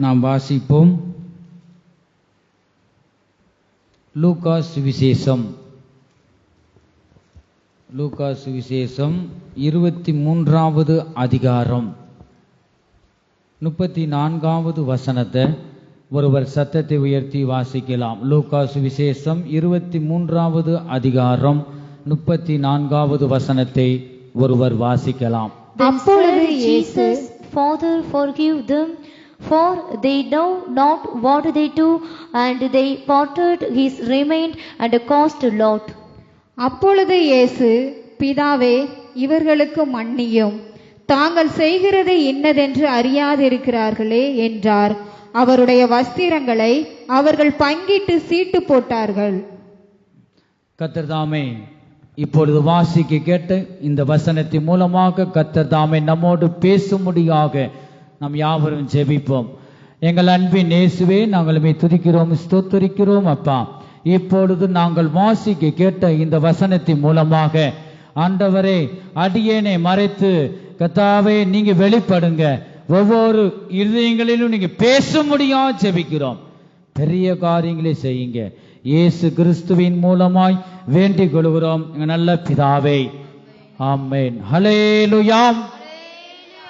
நாம் வாசிப்போம். லூக்கா சுவிசேஷம் 23வது அதிகாரம் 34வது வசனத்தை ஒருவர் சத்தத்தை உயர்த்தி வாசிக்கலாம். லூக்கா சுவிசேஷம் 23வது அதிகாரம் 34வது வசனத்தை ஒருவர் வாசிக்கலாம். அப்பொழுது இயேசு, Father, forgive them, for they know not what they do, and they parted his remained and cost a lot. அப்பொழுது இயேசு, பிதாவே, இவர்களுக்கு மன்னியும், தாங்கள் செய்கிறது இன்னதென்று அறியாதிருக்கிறார்களே என்றார். அவருடைய வஸ்திரங்களை அவர்கள் பங்கிட்டு சீட்டு போட்டார்கள். கர்த்தர் தாமே இப்பொழுது வாசிக்க கேட்டு இந்த வசனத்தின் மூலமாக கர்த்தர் தாமே நம்மோடு பேசும்படியாக நாம் யாவரும் ஜெபிப்போம். எங்கள் அன்பின் இயேசுவே, நாங்கள் உம்மை துதிக்கிறோம், ஸ்தோத்திரிக்கிறோம். அப்பா, இப்பொழுது நாங்கள் வாசிக்க கேட்ட இந்த வசனத்தின் மூலமாக ஆண்டவரே, அடியேனை மறைத்து கர்த்தாவே நீங்க வெளிப்படுங்க, ஒவ்வொரு இருதயங்களிலும் நீங்க பேச முடியாது ஜெபிக்கிறோம். பெரிய காரியங்களை செய்யுங்க, இயேசு கிறிஸ்துவின் மூலமாய் வேண்டிக் கொள்கிறோம் எங்க நல்ல பிதாவே, ஆமென். ஹல்லேலூயா.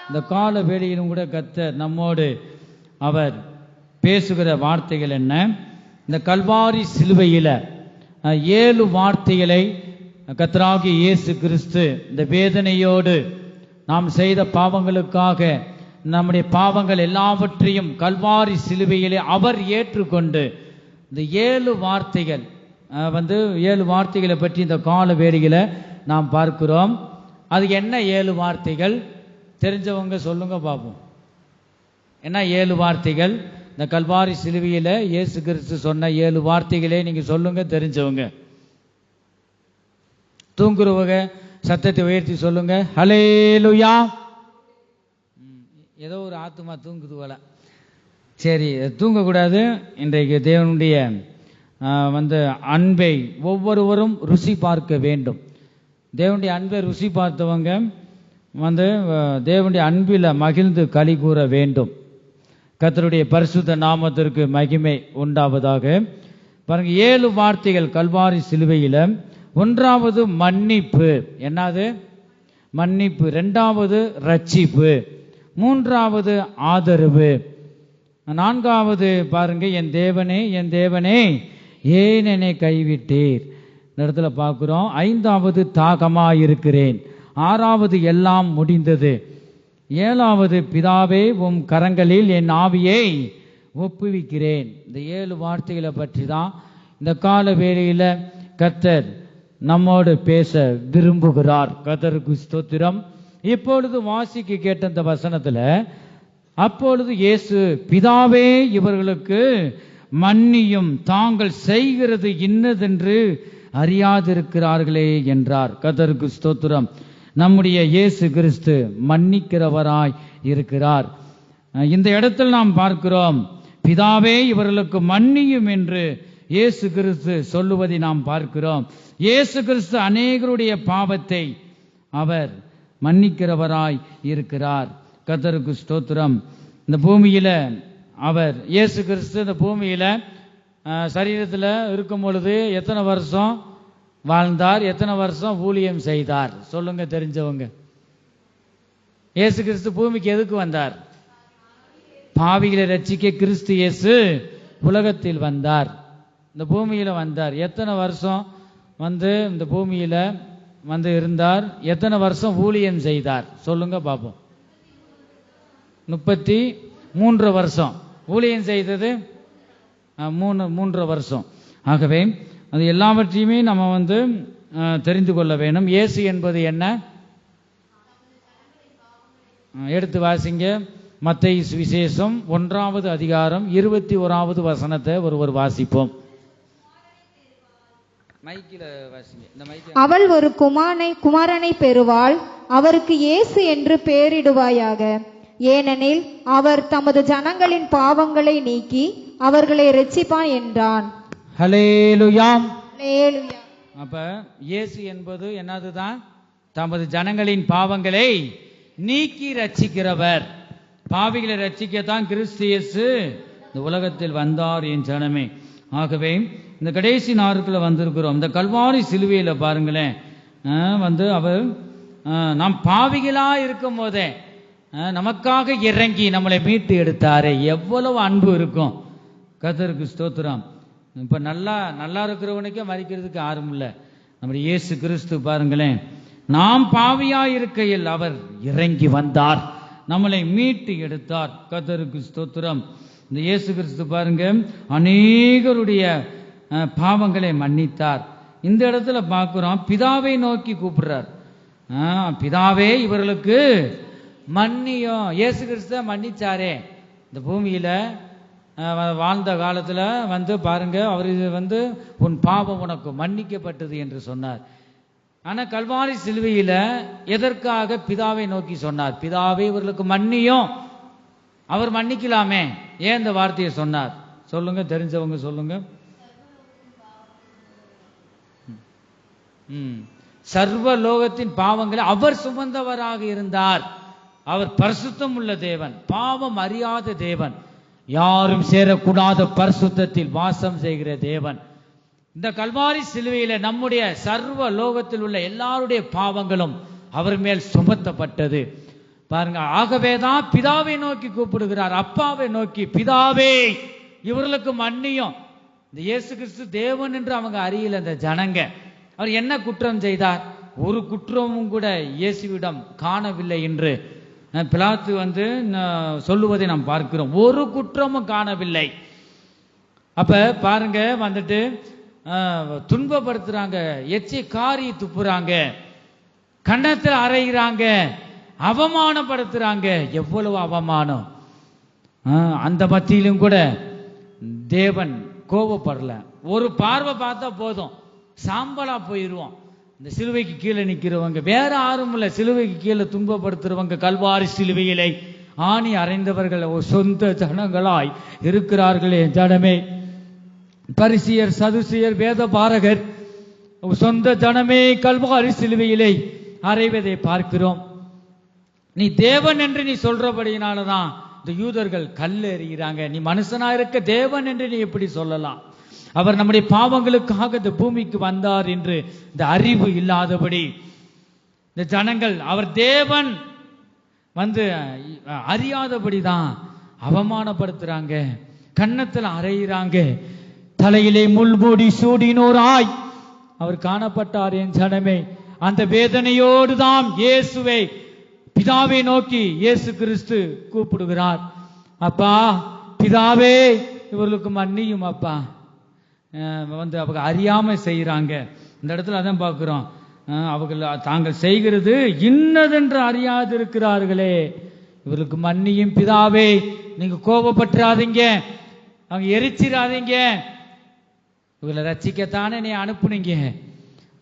இந்த கால வேளையிலும் கூட கர்த்தர் நம்மோடு அவர் பேசுகிற வார்த்தைகள் என்ன? இந்த கல்வாரி சிலுவையில 7 வார்த்தைகளை கர்த்தராகிய இயேசு கிறிஸ்து இந்த வேதனையோடு நாம் செய்த பாவங்களுக்காக நம்முடைய பாவங்கள் எல்லாவற்றையும் கல்வாரி சிலுவையிலே அவர் ஏற்றுக்கொண்டு இந்த 7 வார்த்தைகள் 7 வார்த்தைகளை பற்றி இந்த கால வேளையில நாம் பார்க்கிறோம். அது என்ன 7 வார்த்தைகள்? தெரிஞ்சவங்க சொல்லுங்க பார்ப்போம். என்ன 7 வார்த்தைகள்? இந்த கல்வாரி சிலுவையில இயேசு கிறிஸ்து சொன்ன 7 வார்த்தைகளே நீங்க சொல்லுங்க, தெரிஞ்சவங்க. தூங்குறவங்க சத்தத்தை உயர்த்தி சொல்லுங்க, ஹல்லேலூயா. ஏதோ ஒரு ஆத்துமா தூங்குது போல. சரி, தூங்கக்கூடாது. இன்றைக்கு தேவனுடைய அன்பை ஒவ்வொருவரும் ருசி பார்க்க வேண்டும். தேவனுடைய அன்பை ருசி பார்த்தவங்க தேவனுடைய அன்பில் மகிழ்ந்து களி கூற வேண்டும். கர்த்தருடைய பரிசுத்த நாமத்திற்கு மகிமை உண்டாவதாக. பாருங்க, 7 வார்த்தைகள் கல்வாரி சிலுவையில. 1வது மன்னிப்பு. என்னது? மன்னிப்பு. 2வது ரட்சிப்பு. 3வது ஆதரவு. 4வது பாருங்க, என் தேவனே, என் தேவனே, ஏன் என்னை கைவிட்டீர்? இந்த இடத்துல பார்க்கிறோம். 5வது தாகமாயிருக்கிறேன். 6வது எல்லாம் முடிந்தது. 7வது பிதாவே, உம் கரங்களில் என் ஆவியை ஒப்புவிக்கிறேன். இந்த 7 வார்த்தைகளை பற்றி தான் இந்த கால வேளையில கர்த்தர் நம்மோடு பேச விரும்புகிறார். கர்த்தருக்கு ஸ்தோத்திரம். இப்பொழுது வாசிக்க கேட்ட இந்த வசனத்துல, அப்பொழுது இயேசு, பிதாவே, இவர்களுக்கு மன்னியும், தாங்கள் செய்கிறது இன்னதென்று அறியாதிருக்கிறார்களே என்றார். கர்த்தருக்கு ஸ்தோத்திரம். நம்முடைய இயேசு கிறிஸ்து மன்னிக்கிறவராய் இருக்கிறார். இந்த இடத்தில் நாம் பார்க்கிறோம், பிதாவே, இவர்களுக்கு மன்னியும் என்று இயேசு கிறிஸ்து சொல்லுவதை நாம் பார்க்கிறோம். இயேசு கிறிஸ்து அநேகருடைய பாவத்தை அவர் மன்னிக்கிறவராய் இருக்கிறார். கர்த்தருக்கு ஸ்தோத்திரம். இந்த பூமியில அவர் இயேசு கிறிஸ்து இந்த பூமியில சரீரத்தில் இருக்கும் பொழுது எத்தனை வருஷம் வாழ்ந்தார்? எத்தனை வருஷம் ஊழியம் செய்தார்? சொல்லுங்க, தெரிஞ்சவங்க. இயேசு கிறிஸ்து பூமிக்கு எதுக்கு வந்தார்? பாவிகளை ரட்சிக்க கிறிஸ்து இயேசு உலகத்தில் வந்தார், இந்த பூமியில வந்தார். எத்தனை வருஷம் இந்த பூமியில இருந்தார்? எத்தனை வருஷம் ஊழியம் செய்தார்? சொல்லுங்க பார்ப்போம். 33 வருஷம் ஊழியம் செய்தது. 3 வருஷம். ஆகவே அது எல்லாவற்றையுமே நம்ம தெரிந்து கொள்ள வேண்டும். இயேசு என்பது என்ன? எடுத்து வாசிங்க. மத்தேயு சுவிசேஷம் 1வது அதிகாரம் 21வது வசனத்தை ஒருவர் வாசிப்போம். அவள் ஒரு குமாரனை பெறுவாள், அவருக்கு இயேசு என்று பெயரிடுவாயாக. ஏனெனில் அவர் தமது ஜனங்களின் பாவங்களை நீக்கி அவர்களை இரட்சிப்பான் என்றான். ஹல்லேலூயா. ஹல்லேலூயா. அப்ப இயேசு என்பது என்னதுதான்? தமது ஜனங்களின் பாவங்களை நீக்கி ரட்சிக்கிறவர். பாவிகளை ரட்சிக்கத்தான் கிறிஸ்து இயேசு இந்த உலகத்தில் வந்தார் என் ஜனமே. ஆகவே இந்த கடைசி நாட்களை வந்திருக்கிறோம். இந்த கல்வாரி சிலுவையில பாருங்களேன், வந்து அவர் நாம் பாவிகளா இருக்கும் போதே நமக்காக இறங்கி நம்மளை மீட்டு எடுத்தாரே, எவ்வளவு அன்பு இருக்கும். கர்த்தருக்கு ஸ்தோத்திரம். இப்ப நல்லா இருக்கிறவனுக்கே மறிக்கிறதுக்கு யாரும் இல்லை. நம்முடைய இயேசு கிறிஸ்து பாருங்களேன், நாம் பாவியா இருக்கையில் அவர் இறங்கி வந்தார், நம்மளை மீட்டு எடுத்தார். கர்த்தருக்கு ஸ்தோத்திரம். இந்த இயேசு கிறிஸ்து பாருங்க, அநேகருடைய பாவங்களை மன்னித்தார். இந்த இடத்துல பார்க்கிறோம், பிதாவை நோக்கி கூப்பிடுறார். பிதாவே இவர்களுக்கு மன்னியும். இயேசு கிறிஸ்து மன்னிச்சாரே, இந்த பூமியில வாழ்ந்த காலத்துல வந்து பாருங்க, அவர் வந்து உன் பாவம் உனக்கு மன்னிக்கப்பட்டது என்று சொன்னார். ஆனா கல்வாரி சிலுவையில எதற்காக பிதாவை நோக்கி சொன்னார்? பிதாவே இவர்களுக்கு மன்னியும். அவர் மன்னிக்கலாமே, ஏன் இந்த வார்த்தையை சொன்னார் சொல்லுங்க, தெரிஞ்சவங்க சொல்லுங்க. சர்வ லோகத்தின் பாவங்களை அவர் சுமந்தவராக இருந்தார். அவர் பரிசுத்தம் உள்ள தேவன், பாவம் அறியாத தேவன், யாரும் சேரக்கூடாத பரிசுத்தத்தில் வாசம் செய்கிற தேவன். இந்த கல்வாரி சிலுவையில நம்முடைய சர்வ லோகத்தில் உள்ள எல்லாருடைய பாவங்களும் அவர் மேல் சுமத்தப்பட்டது பாருங்க. ஆகவேதான் பிதாவை நோக்கி கூப்பிடுகிறார், அப்பாவை நோக்கி, பிதாவே இவர்களுக்கு மன்னியும். இந்த இயேசு கிறிஸ்து தேவன் என்று அவங்க அறியல இந்த ஜனங்க. அவர் என்ன குற்றம் செய்தார்? ஒரு குற்றமும் கூட இயேசுவிடம் காணவில்லை என்று பிலாத்து வந்து சொல்லுவதை நாம் பார்க்கிறோம். ஒரு குற்றமும் காணவில்லை. அப்ப பாருங்க, வந்துட்டு துன்பப்படுத்துறாங்க, எச்சி காரி துப்புறாங்க, கன்னத்தில் அறைகிறாங்க, அவமானப்படுத்துறாங்க. எவ்வளவு அவமானம்! அந்த மத்தியிலும் கூட தேவன் கோபப்படல. ஒரு பார்வை பார்த்தா போதும், சாம்பலா போயிருவோம். இந்த சிலுவைக்கு கீழே நிக்கிறவங்க வேற யாரும் இல்ல, சிலுவைக்கு கீழே துன்பப்படுத்துறவங்க கல்வாரி சிலுவையிலே ஆணி அறைந்தவர்கள் சொந்த ஜனங்களாய் இருக்கிறார்களே ஜனமே. பரிசியர், சதுசியர், வேத பாரகர் சொந்த ஜனமே கல்வாரி சிலுவையிலே அறைவதை பார்க்கிறோம். நீ தேவன் என்று நீ சொல்றபடியினாலதான் இந்த யூதர்கள் கல் எறிகிறாங்க. நீ மனுஷனா இருக்க தேவன் என்று நீ எப்படி சொல்லலாம்? அவர் நம்முடைய பாவங்களுக்காக இந்த பூமிக்கு வந்தார் என்று இந்த அறிவு இல்லாதபடி இந்த ஜனங்கள் அவர் தேவன் வந்து அறியாதபடிதான் அவமானப்படுத்துறாங்க, கன்னத்தில் அறையிறாங்க. தலையிலே முள்மூடி சூடினோராய் அவர் காணப்பட்டார் என் ஜனமே. அந்த வேதனையோடு தான் இயேசுவை பிதாவை நோக்கி இயேசு கிறிஸ்து கூப்பிடுகிறார். அப்பா பிதாவே இவர்களுக்கு மன்னியும் அப்பா. வந்து அவங்க அறியாம செய்யறாங்க. இந்த இடத்துல அதான் பார்க்கிறோம், அவர்கள் தாங்கள் செய்கிறது இன்னதென்று அறியாது இருக்கிறார்களே, இவர்களுக்கு மன்னியும் பிதாவே. நீங்க கோபப்பட்டுறாதீங்க, அவங்க எரிச்சிடாதீங்க. இவங்களை ரட்சிக்கத்தானே நீ அனுப்புனீங்க,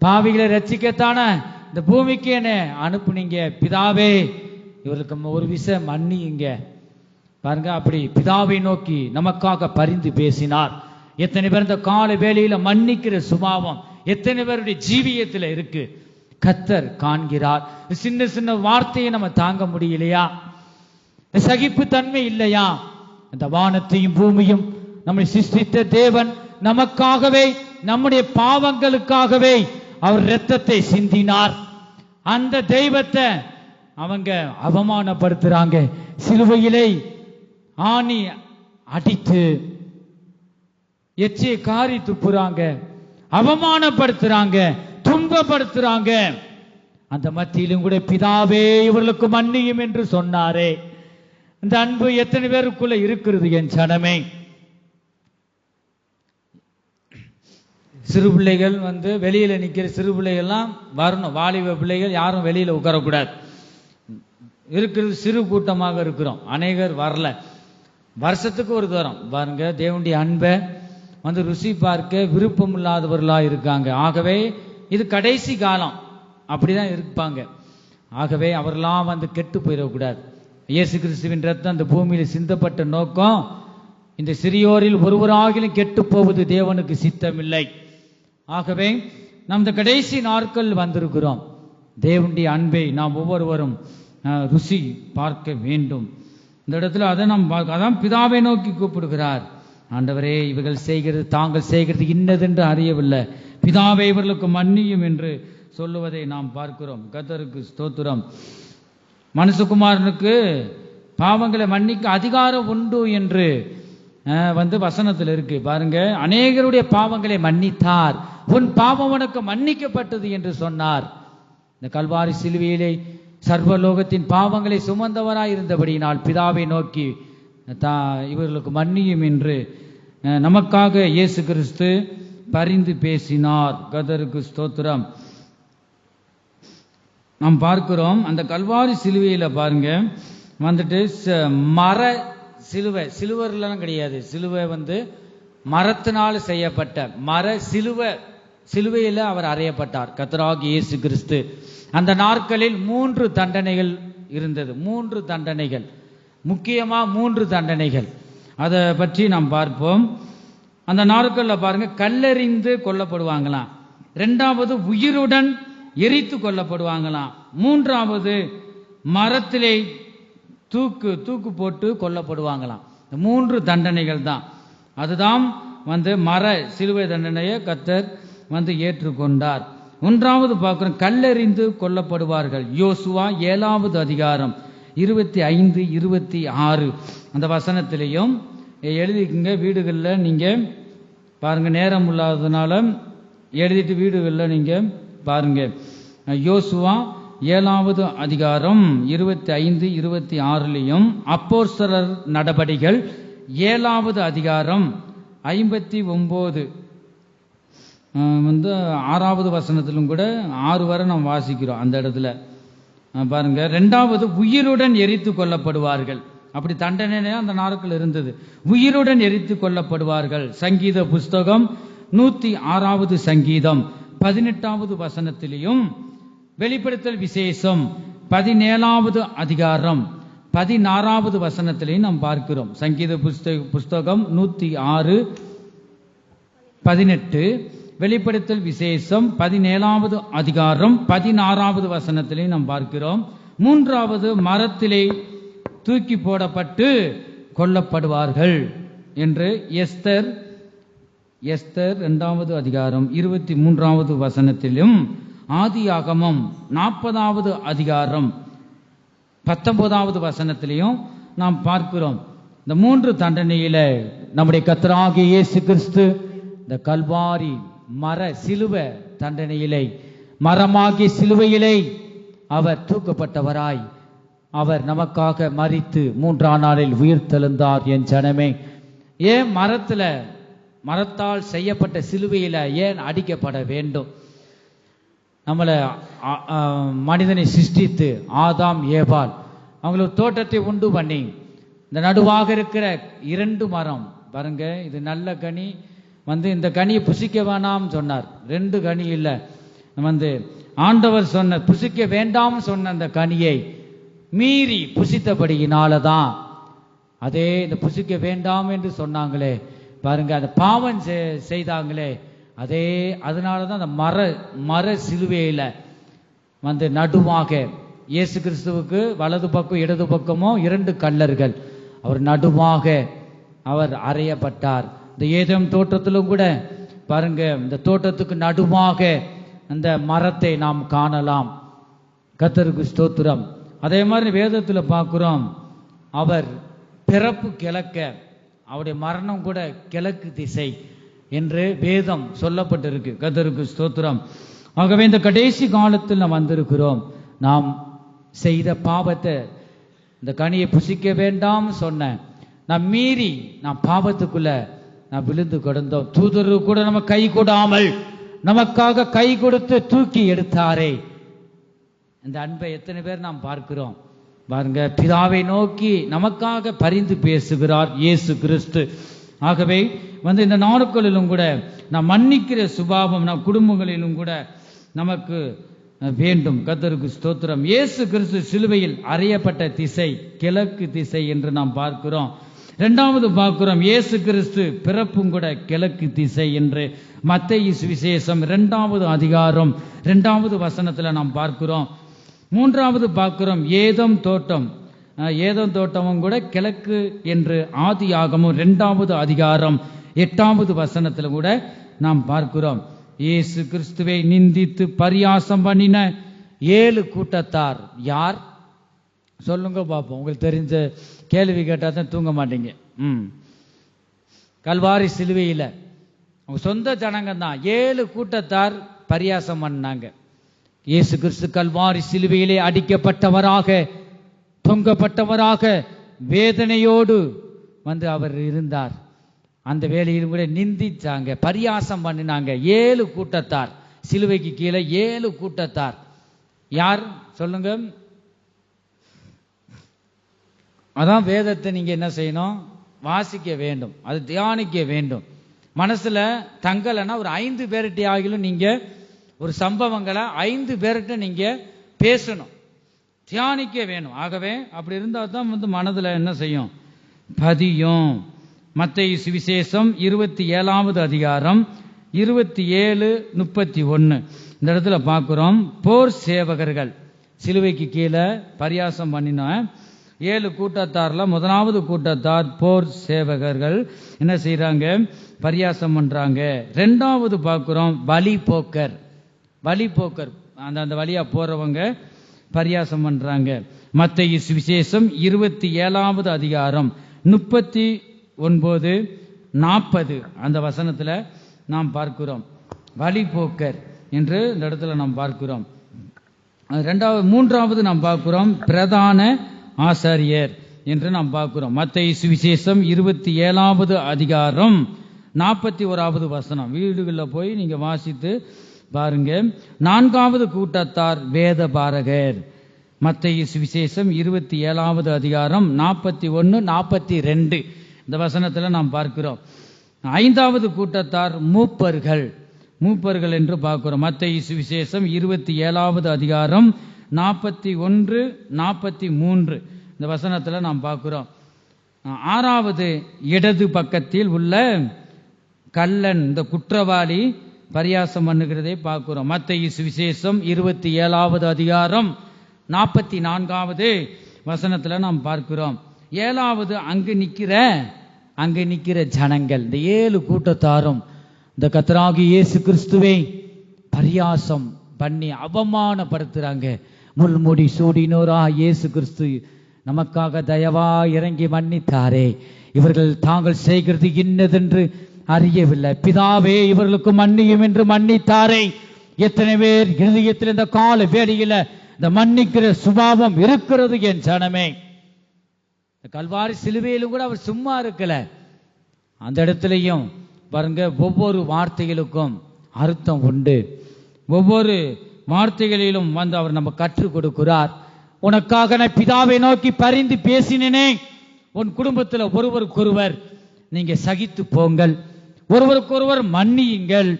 பாவிகளை ரட்சிக்கத்தானே இந்த பூமிக்கு என்ன அனுப்புனீங்க. பிதாவே இவர்களுக்கு ஒரு விஷயம் மன்னியுங்க. பாருங்க, அப்படி பிதாவை நோக்கி நமக்காக பரிந்து பேசினார். எத்தனை பேர் இந்த கால வேளையில மன்னிக்கிற சுபாவம் எத்தனை பேருடைய ஜீவியத்தில் இருக்கு கர்த்தர் காண்கிறார். சின்ன சின்ன வார்த்தையை நம்ம தாங்க முடியலையா? சகிப்பு தன்மை இல்லையா? இந்த வானத்தையும் பூமியும் நம்மை சிருஷ்டித்த தேவன் நமக்காகவே, நம்முடைய பாவங்களுக்காகவே அவர் இரத்தத்தை சிந்தினார். அந்த தெய்வத்தை அவங்க அவமானப்படுத்துறாங்க, சிலுவையிலே ஆணி அடித்து எச்சியை காரி துப்புறாங்க, அவமானப்படுத்துறாங்க, துன்பப்படுத்துறாங்க. அந்த மத்தியிலும் கூட பிதாவே இவர்களுக்கு மன்னியும் என்று சொன்னாரே. இந்த அன்பு எத்தனை பேருக்குள்ள இருக்கிறது என் ஜனமே? சிறு பிள்ளைகள் வந்து வெளியில நிக்கிற சிறு பிள்ளைகள்லாம் வரணும், வாலிப பிள்ளைகள் யாரும் வெளியில உட்காரக்கூடாது. இருக்கிறது சிறு கூட்டமாக இருக்கிறோம், அநேகர் வரல. வருஷத்துக்கு ஒரு தூரம் பாருங்க, தேவனுடைய அன்பை வந்து ருசி பார்க்க விருப்பம் இல்லாதவர்களா இருக்காங்க. ஆகவே இது கடைசி காலம், அப்படிதான் இருப்பாங்க. ஆகவே அவரெல்லாம் வந்து கெட்டு போயிடக்கூடாது. இயேசு கிறிஸ்துவின் ரத்தம் அந்த பூமியில சிந்தப்பட்ட நோக்கம் இந்த சிறியோரில் ஒருவராகிலும் கெட்டு போவது தேவனுக்கு சித்தமில்லை. ஆகவே நாம் இந்த கடைசி நாட்கள் வந்திருக்கிறோம். தேவனுடைய அன்பை நாம் ஒவ்வொருவரும் ருசி பார்க்க வேண்டும். இந்த இடத்துல அதை நாம் அதான் பிதாவை நோக்கி கூப்பிடுகிறார். ஆண்டவரே, இவர்கள் செய்கிறது தாங்கள் செய்கிறது இன்னதென்று அறியவில்லை, பிதாவை இவர்களுக்கு மன்னியும் என்று சொல்லுவதை நாம் பார்க்கிறோம். கர்த்தருக்கு ஸ்தோத்திரம். மனுஷகுமாரனுக்கு பாவங்களை மன்னிக்க அதிகாரம் உண்டு என்று வசனத்தில் இருக்கு பாருங்க. அநேகருடைய பாவங்களை மன்னித்தார், உன் பாவம் உனக்கு மன்னிக்கப்பட்டது என்று சொன்னார். இந்த கல்வாரி சிலுவையிலே சர்வலோகத்தின் பாவங்களை சுமந்தவராய் இருந்தபடியினால் பிதாவை நோக்கி இவர்களுக்கு மன்னியும் என்று நமக்காக இயேசு கிறிஸ்து பரிந்து பேசினார். கர்த்தருக்கு ஸ்தோத்திரம். நாம் பார்க்கிறோம் அந்த கல்வாரி சிலுவையில பாருங்க வந்துட்டு மர சிலுவை, சிலுவர்லாம் கிடையாது, சிலுவை மரத்தினால் செய்யப்பட்ட மர சிலுவையில அவர் அறையப்பட்டார் கர்த்தராகிய இயேசு கிறிஸ்து. அந்த நாட்களில் 3 தண்டனைகள் இருந்தது. 3 தண்டனைகள், முக்கியமா 3 தண்டனைகள். அதை பற்றி நாம் பார்ப்போம். அந்த நாட்கள்ல பாருங்க, கல்லெறிந்து கொல்லப்படுவாங்களாம். 2வது உயிருடன் எரித்து கொல்லப்படுவாங்களாம். 3வது மரத்திலே தூக்கு போட்டு கொல்லப்படுவாங்களாம். 3 தண்டனைகள் தான். அதுதான் மர சிலுவை தண்டனையை கர்த்தர் ஏற்றுக்கொண்டார். 1வது பார்க்கிறோம், கல்லெறிந்து கொல்லப்படுவார்கள். யோசுவா 7வது அதிகாரம் 25, 26 அந்த வசனத்திலையும் எழுதிக்குங்க. வீடுகளில் நீங்க பாருங்க, நேரம் இல்லாததுனால எழுதிட்டு வீடுகளில் நீங்க பாருங்க. யோசுவா 7வது அதிகாரம் 25, 26லையும் அப்போஸ்தலர் நடபடிகள் 7வது அதிகாரம் 59 6வது வசனத்திலும் கூட 6 வரை நாம் வாசிக்கிறோம். அந்த இடத்துல பாருங்க, 2வது உயிருடன் எரித்து கொல்லப்படுவார்கள். அப்படி தண்டனை அந்த நாட்கள் இருந்தது. உயிருடன் எரித்து கொல்லப்படுவார்கள். சங்கீத புஸ்தகம் 106வது சங்கீதம் 18வது வசனத்திலையும், வெளிப்படுத்தல் விசேஷம் 17வது அதிகாரம் 16வது வசனத்திலையும் நாம் பார்க்கிறோம். சங்கீத புஸ்தகம் 106, 18, வெளிப்படுத்தல் விசேஷம் 17வது அதிகாரம் 16வது வசனத்திலையும் நாம் பார்க்கிறோம். 3வது மரத்திலே தூக்கி போடப்பட்டு கொல்லப்படுவார்கள் என்று எஸ்தர் 2வது அதிகாரம் 23வது வசனத்திலும், ஆதியாகமம் 40வது அதிகாரம் 19வது வசனத்திலையும் நாம் பார்க்கிறோம். இந்த 3 தண்டனையில நம்முடைய கர்த்தராகிய இயேசு கிறிஸ்து இந்த கல்வாரி மர சிலுவை தண்டனையிலே, மரமாகிய சிலுவையிலே அவர் தூக்கப்பட்டவராய் அவர் நமக்காக மரித்து 3ஆம் நாளில் உயிர்த்தெழுந்தார். என் ஜனமே, ஏன் மரத்தால் செய்யப்பட்ட சிலுவையில ஏன் அடிக்கப்பட வேண்டும்? நம்மளை மனிதனை சிருஷ்டித்து ஆதாம் ஏவாள் அவங்களுக்கு தோட்டத்தை உண்டு பண்ணி, இந்த நடுவாக இருக்கிற 2 மரம் பாருங்க, இது நல்ல கனி இந்த கனியை புசிக்க வேணாம் சொன்னார். 2 கனி இல்லை, ஆண்டவர் சொன்ன புசிக்க வேண்டாம் சொன்ன அந்த கனியை மீறி புசித்தபடியினாலதான், அதே இந்த புசிக்க வேண்டாம் என்று சொன்னாங்களே பாருங்க, அந்த பாவம் செய்தாங்களே அதனாலதான் அந்த மர சிலுவையில நடுவாக இயேசு கிறிஸ்துவுக்கு வலது பக்கம் இடது பக்கமோ 2 கல்லர்கள், அவர் நடுவாக அவர் அறையப்பட்டார். இந்த ஏதேம் தோட்டத்திலும் கூட பாருங்க, இந்த தோட்டத்துக்கு நடுவாக அந்த மரத்தை நாம் காணலாம். கர்த்தருக்கு ஸ்தோத்திரம். அதே மாதிரி வேதத்துல பார்க்கிறோம், அவர் பிறப்பு கிழக்க, அவருடைய மரணம் கூட கிழக்கு திசை என்று வேதம் சொல்லப்பட்டிருக்கு. கர்த்தருக்கு ஸ்தோத்திரம். ஆகவே இந்த கடைசி காலத்தில் நாம் வந்திருக்கிறோம். நாம் செய்த பாவத்தை, இந்த கனியை புசிக்க வேண்டாம் சொன்ன நாம் மீறி நாம் பாவத்துக்குள்ள நாம் விழுந்து கிடந்தோம். தூதரு கூட நம்ம கை கொடாமல் நமக்காக கை கொடுத்து தூக்கி எடுத்தாரே, இந்த அன்பை எத்தனை பேர் நாம் பார்க்கிறோம் பாருங்க. பிதாவை நோக்கி நமக்காக பரிந்து பேசுகிறார் இயேசு கிறிஸ்து. ஆகவே இந்த நாட்களிலும் கூட நாம் மன்னிக்கிற சுபாவம் நம் குடும்பங்களிலும் கூட நமக்கு வேண்டும். கர்த்தருக்கு ஸ்தோத்திரம். இயேசு கிறிஸ்து சிலுவையில் அறையப்பட்ட திசை கிழக்கு திசை என்று நாம் பார்க்கிறோம். 2வது பார்க்கிறோம், இயேசு கிறிஸ்து பிறப்பும் கூட கிழக்கு திசை என்று மத்தேயு சுவிசேஷம் 2வது அதிகாரம் 2வது வசனத்துல நாம் பார்க்கிறோம். 3வது பார்க்கிறோம், ஏதோம் தோட்டம் ஏதோம் தோட்டமும் கூட கிழக்கு என்று ஆதியாகமம் 2வது அதிகாரம் 8வது வசனத்துல கூட நாம் பார்க்கிறோம். இயேசு கிறிஸ்துவை நிந்தித்து பரியாசம் பண்ணின 7 கூட்டத்தார் யார் சொல்லுங்க பாப்போம். உங்களுக்கு தெரிஞ்ச கேள்வி கேட்டா தான் தூங்க மாட்டீங்க. கல்வாரி சிலுவையில அவங்க சொந்த ஜனங்க தான் 7 கூட்டத்தார் பரியாசம் பண்ணாங்க. இயேசு கிறிஸ்து கல்வாரி சிலுவையிலே அடிக்கப்பட்டவராக தொங்கப்பட்டவராக வேதனையோடு வந்து அவர் இருந்தார். அந்த வேளையிலும் கூட நிந்திச்சாங்க, பரியாசம் பண்ணினாங்க 7 கூட்டத்தார். சிலுவைக்கு கீழே 7 கூட்டத்தார் யார் சொல்லுங்க. அதான் வேதத்தை நீங்க என்ன செய்யணும், வாசிக்க வேண்டும், அது தியானிக்க வேண்டும். மனசுல தங்கலைன்னா ஒரு 5 பேர்கிட்ட ஆகிலும் நீங்க ஒரு சம்பவங்களை 5 பேர்கிட்ட நீங்க பேசணும், தியானிக்க வேணும். ஆகவே அப்படி இருந்தா தான் வந்து மனதுல என்ன செய்யும், பதியும். மத்தேயு சுவிசேஷம் 27வது அதிகாரம் 27:31 இந்த இடத்துல பார்க்கிறோம். போர் சேவகர்கள் சிலுவைக்கு கீழே பரியாசம் பண்ணின 7 கூட்டத்தார்ல முதலாவது கூட்டத்தார் போர் சேவகர்கள் என்ன செய்யறாங்க, பரியாசம் பண்றாங்க. 2வது பார்க்கிறோம் வழி போக்கர். வழி போக்கர் அந்த வழியா போறவங்க பரியாசம் பண்றாங்க. மத்தேயு சுவிசேஷம் 27வது அதிகாரம் 39-40 அந்த வசனத்துல நாம் பார்க்கிறோம் வழிபோக்கர் என்று இந்த இடத்துல நாம் பார்க்கிறோம். 3வது நாம் பார்க்கிறோம் பிரதான ஆசாரியர் என்று நாம் பார்க்கிறோம். மத்தேயு சுவிசேஷம் 27வது அதிகாரம் 41வது வசனம் வீடுகளில் போய் நீங்க வாசித்து பாருங்க. 4வது கூட்டத்தார் வேத பாரகர். மத்தேயு சுவிசேஷம் 27வது அதிகாரம் 41-42 இந்த வசனத்துல நாம் பார்க்கிறோம். 5வது கூட்டத்தார் மூப்பர்கள். மூப்பர்கள் என்று பார்க்கிறோம். மத்தேயு சுவிசேஷம் 27வது அதிகாரம் 41-43 இந்த வசனத்துல நாம் பார்க்கிறோம். 6வது இடது பக்கத்தில் உள்ள கள்ளன், இந்த குற்றவாளி பரியாசம் பண்ணுகிறதை பார்க்கிறோம். மத்தேயு சுவிசேஷம் 27வது அதிகாரம் 44வது வசனத்துல நாம் பார்க்கிறோம். 7வது அங்கு நிக்கிற ஜனங்கள். இந்த 7 கூட்டத்தாரும் இந்த கர்த்தராகிய இயேசு கிறிஸ்துவை பரியாசம் பண்ணி அவமானப்படுத்துறாங்க. முள்முடி சூடினோரா இயேசு கிறிஸ்து நமக்காக தயவா இறங்கி மன்னித்தாரே, இவர்கள் தாங்கள் செய்கிறது இன்னதென்று அறியவில்லை, பிதாவே இவர்களுக்கு மன்னியும் என்று மன்னித்தாரே. எத்தனை பேர் இருதயத்தில் இந்த கால வேளையில இந்த மன்னிக்கிற சுபாவம் இருக்கிறது என் ஜனமே. கல்வாரி சிலுவையிலும் கூட அவர் சும்மா இருக்கல. அந்த இடத்துலையும் பாருங்க, ஒவ்வொரு வார்த்தைகளுக்கும் அர்த்தம் உண்டு. ஒவ்வொரு வார்த்தைகளிலும் வந்து அவர் நம்ம கற்றுக் கொடுக்கிறார். உனக்காக நான் பிதாவை நோக்கி பரிந்து பேசினேனே, உன் குடும்பத்தில் ஒருவருக்கொருவர் நீங்க சகித்து போங்கள், ஒருவருக்கொருவர் மன்னியுங்கள்.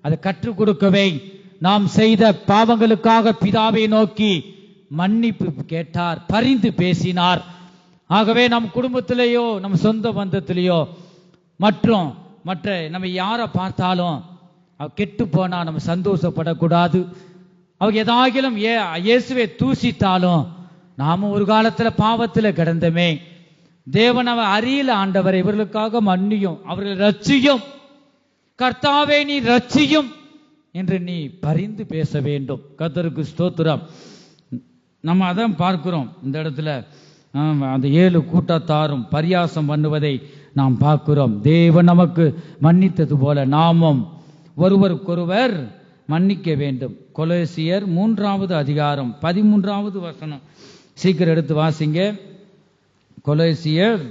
அதை கற்றுக் கொடுக்கவே நாம் செய்த பாவங்களுக்காக பிதாவை நோக்கி மன்னிப்பு கேட்டார், பரிந்து பேசினார். ஆகவே நம் குடும்பத்திலேயோ நம் சொந்த பந்தத்திலேயோ மற்ற நம்ம யாரை பார்த்தாலும் அவ கெட்டு போனா நம்ம சந்தோஷப்படக்கூடாது. அவங்க ஏதாகிலும் இயேசுவை தூசித்தாலும் நாம ஒரு காலத்துல பாவத்துல கிடந்தமே, தேவன் அவ அறியல ஆண்டவரை இவர்களுக்காக மன்னியும், அவர்கள் ரட்சியும், கர்த்தாவே நீ ரட்சியும் என்று நீ பரிந்து பேச வேண்டும். கர்த்தருக்கு ஸ்தோத்திரம். நம்ம அதான் பார்க்கிறோம் இந்த இடத்துல. அந்த 7 கூட்டத்தாரும் பரியாசம் பண்ணுவதை நாம் பார்க்கிறோம். தேவன் நமக்கு மன்னித்தது போல நாமும் ஒருவருக்கொருவர் மன்னிக்க வேண்டும். கொலோசியர் 3வது அதிகாரம் 13வது வசனம் சீக்கிரம் எடுத்து வாசிங்க. கொலோசியர்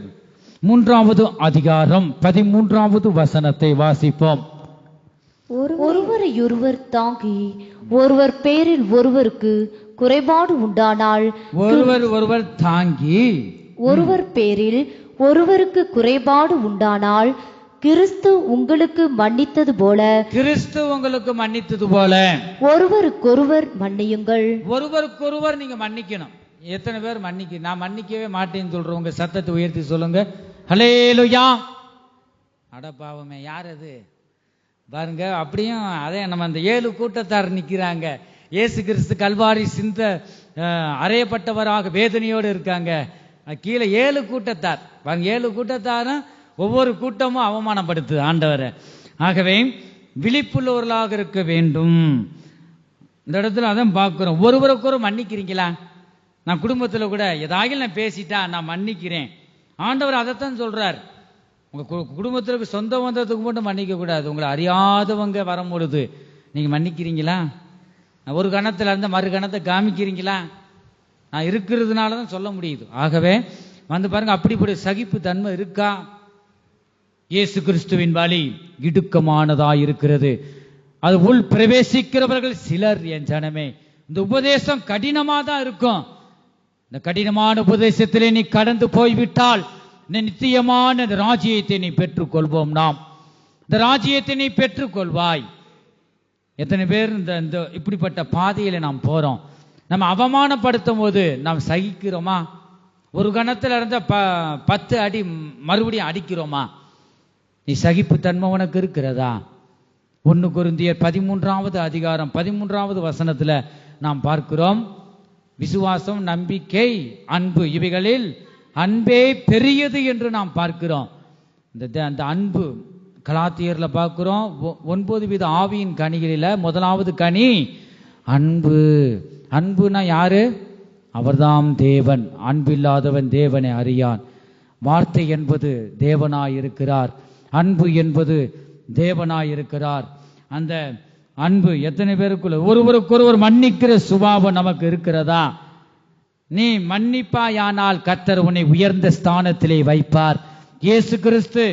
3வது அதிகாரம் 13வது வசனத்தை வாசிப்போம். ஒருவரையொருவர் தாங்கி ஒருவர் பேரில் ஒருவருக்கு குறைபாடு உண்டானால், ஒருவர் தாங்கி ஒருவர் பேரில் ஒருவருக்கு குறைபாடு உண்டானால் கிறிஸ்து உங்களுக்கு மன்னித்தது போல ஒருவருக்கொருவர் மன்னியுங்கள். ஒருவருக்கொருவர் நீங்க மன்னிக்கணும். எத்தனை பேர் நான் மன்னிக்கவே மாட்டேன்னு சொல்றவங்க சத்தத்தை உயர்த்தி சொல்லுங்க. ஹல்லேலூயா. அட பாவமே, யார் அது பாருங்க. அப்படியும் அதே நம்ம அந்த 7 கூட்டத்தார் நிக்கிறாங்க. இயேசு கிறிஸ்து கல்வாரி சிந்த அறையப்பட்டவராக வேதனையோடு இருக்காங்க. கீழே 7 கூட்டத்தார் பாருங்க, 7 கூட்டத்தாரும் ஒவ்வொரு கூட்டமும் அவமானப்படுத்துது ஆண்டவரை. ஆகவே விழிப்புள்ளவர்களாக இருக்க வேண்டும். இந்த இடத்துல அதான் பார்க்கிறோம். ஒருவருக்கொரு மன்னிக்கிறீங்களா? நான் குடும்பத்தில் கூட ஏதாவது நான் பேசிட்டா நான் மன்னிக்கிறேன். ஆண்டவர் அதைத்தான் சொல்றார். உங்க குடும்பத்திற்கு சொந்த பந்தத்துக்கு மட்டும் மன்னிக்க கூடாது, உங்களை அறியாதவங்க வரும்பொழுது நீங்க மன்னிக்கிறீங்களா? ஒரு கணத்துல இருந்த மறு கணத்தை காமிக்கிறீங்களா? நான் இருக்கிறதுனால தான் சொல்ல முடியுது. ஆகவே வந்து பாருங்க, அப்படிப்பட்ட சகிப்பு தன்மை இருக்கா? இயேசு கிறிஸ்துவின் வழி இடுக்கமானதா இருக்கிறது, அது உள் பிரவேசிக்கிறவர்கள் சிலர். என் ஜனமே, இந்த உபதேசம் கடினமா தான் இருக்கும். இந்த கடினமான உபதேசத்திலே நீ கடந்து போய்விட்டால் நித்தியமான இந்த ராஜ்யத்தை நீ பெற்றுக் கொள்வோம். நாம் இந்த ராஜ்யத்தை நீ பெற்றுக் கொள்வாய். எத்தனை பேர் இந்த இப்படிப்பட்ட பாதையில நாம் போறோம்? நம்ம அவமானப்படுத்தும் போது நாம் சகிக்கிறோமா? ஒரு கணத்துல இருந்த 10 அடி மறுபடியும் அடிக்கிறோமா? நீ சகிப்பு தன்மை உனக்கு இருக்கிறதா? 1 கொரிந்தியர் 13வது அதிகாரம் 13வது வசனத்துல நாம் பார்க்கிறோம், விசுவாசம், நம்பிக்கை, அன்பு, இவைகளில் அன்பே பெரியது என்று நாம் பார்க்கிறோம். அந்த அன்பு கலாத்தியர்ல பார்க்கிறோம். 9 வித ஆவியின் கனிகளில முதலாவது கனி அன்பு. அன்புனா யாரு? அவர்தாம் தேவன். அன்பில்லாதவன் தேவனை அறியான். வார்த்தை என்பது தேவனாயிருக்கிறார், அன்பு என்பது தேவனாயிருக்கிறார். அந்த அன்பு எத்தனை பேருக்குள்ள? ஒருவருக்கொருவர் மன்னிக்கிற சுபாவம் நமக்கு இருக்கிறதா? நீ மன்னிப்பாயானால் கர்த்தர் உன்னை உயர்ந்த ஸ்தானத்திலே வைப்பார். இயேசு கிறிஸ்து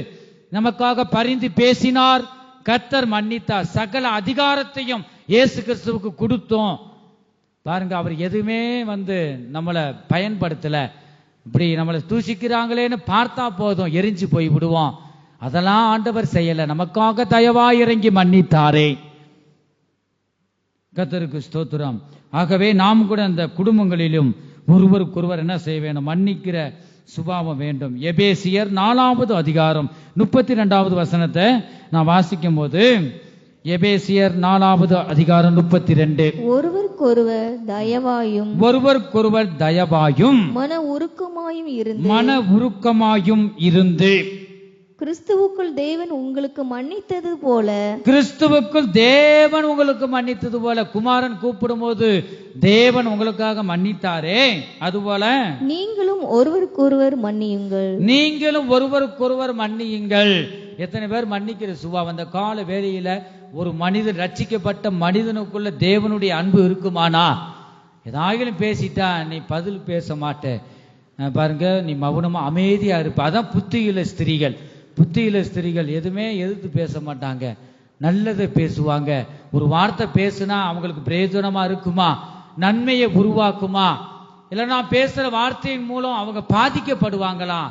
நமக்காக பரிந்து பேசினார், கர்த்தர் மன்னித்தார். சகல அதிகாரத்தையும் இயேசு கிறிஸ்துவுக்கு கொடுத்தோம். பாருங்க, அவர் எதுவுமே நம்மளை பயன்படுத்தல. இப்படி நம்மளை தூசிக்கிறாங்களேன்னு பார்த்தா போதும், எரிஞ்சு போய் விடுவோம். அதெல்லாம் ஆண்டவர் செய்யல, நமக்காக தயவாய் இறங்கி மன்னித்தாரே. கர்த்தருக்கு ஸ்தோத்திரம். ஆகவே நாம் கூட அந்த குடும்பங்களிலும் ஒருவருக்கொருவர் என்ன செய்ய வேண்டும்? மன்னிக்கிற சுபாவம் வேண்டும். எபேசியர் 4வது அதிகாரம் 32வது வசனத்தை நான் வாசிக்கும் போது, எபேசியர் 4வது அதிகாரம் 32, ஒருவருக்கொருவர் தயவாயும் மன உருக்கமாயும் இருந்து கிறிஸ்துவுக்குள் தேவன் உங்களுக்கு மன்னித்தது போல குமாரன் கூப்பிடும் போது தேவன் உங்களுக்காக மன்னித்தாரே, அதுபோல நீங்களும் ஒருவருக்கொருவர் மன்னியுங்கள். எத்தனை பேர் மன்னிக்கிற சுபாவம்? அந்த கால வேளையில ஒரு மனிதன், ரட்சிக்கப்பட்ட மனிதனுக்குள்ள தேவனுடைய அன்பு இருக்குமானா? ஏதாவது பேசிட்டா நீ பதில் பேச மாட்ட. பாருங்க, நீ மௌனமா அமைதியா இருப்ப. அதான் புத்தியில ஸ்திரீகள் எதுவுமே எதிர்த்து பேச மாட்டாங்க, நல்லதை பேசுவாங்க. ஒரு வார்த்தை பேசுனா அவங்களுக்கு பிரயோஜனமா இருக்குமா? நன்மையை உருவாக்குமா? இல்லைன்னா பேசுற வார்த்தையின் மூலம் அவங்க பாதிக்கப்படுவாங்களா?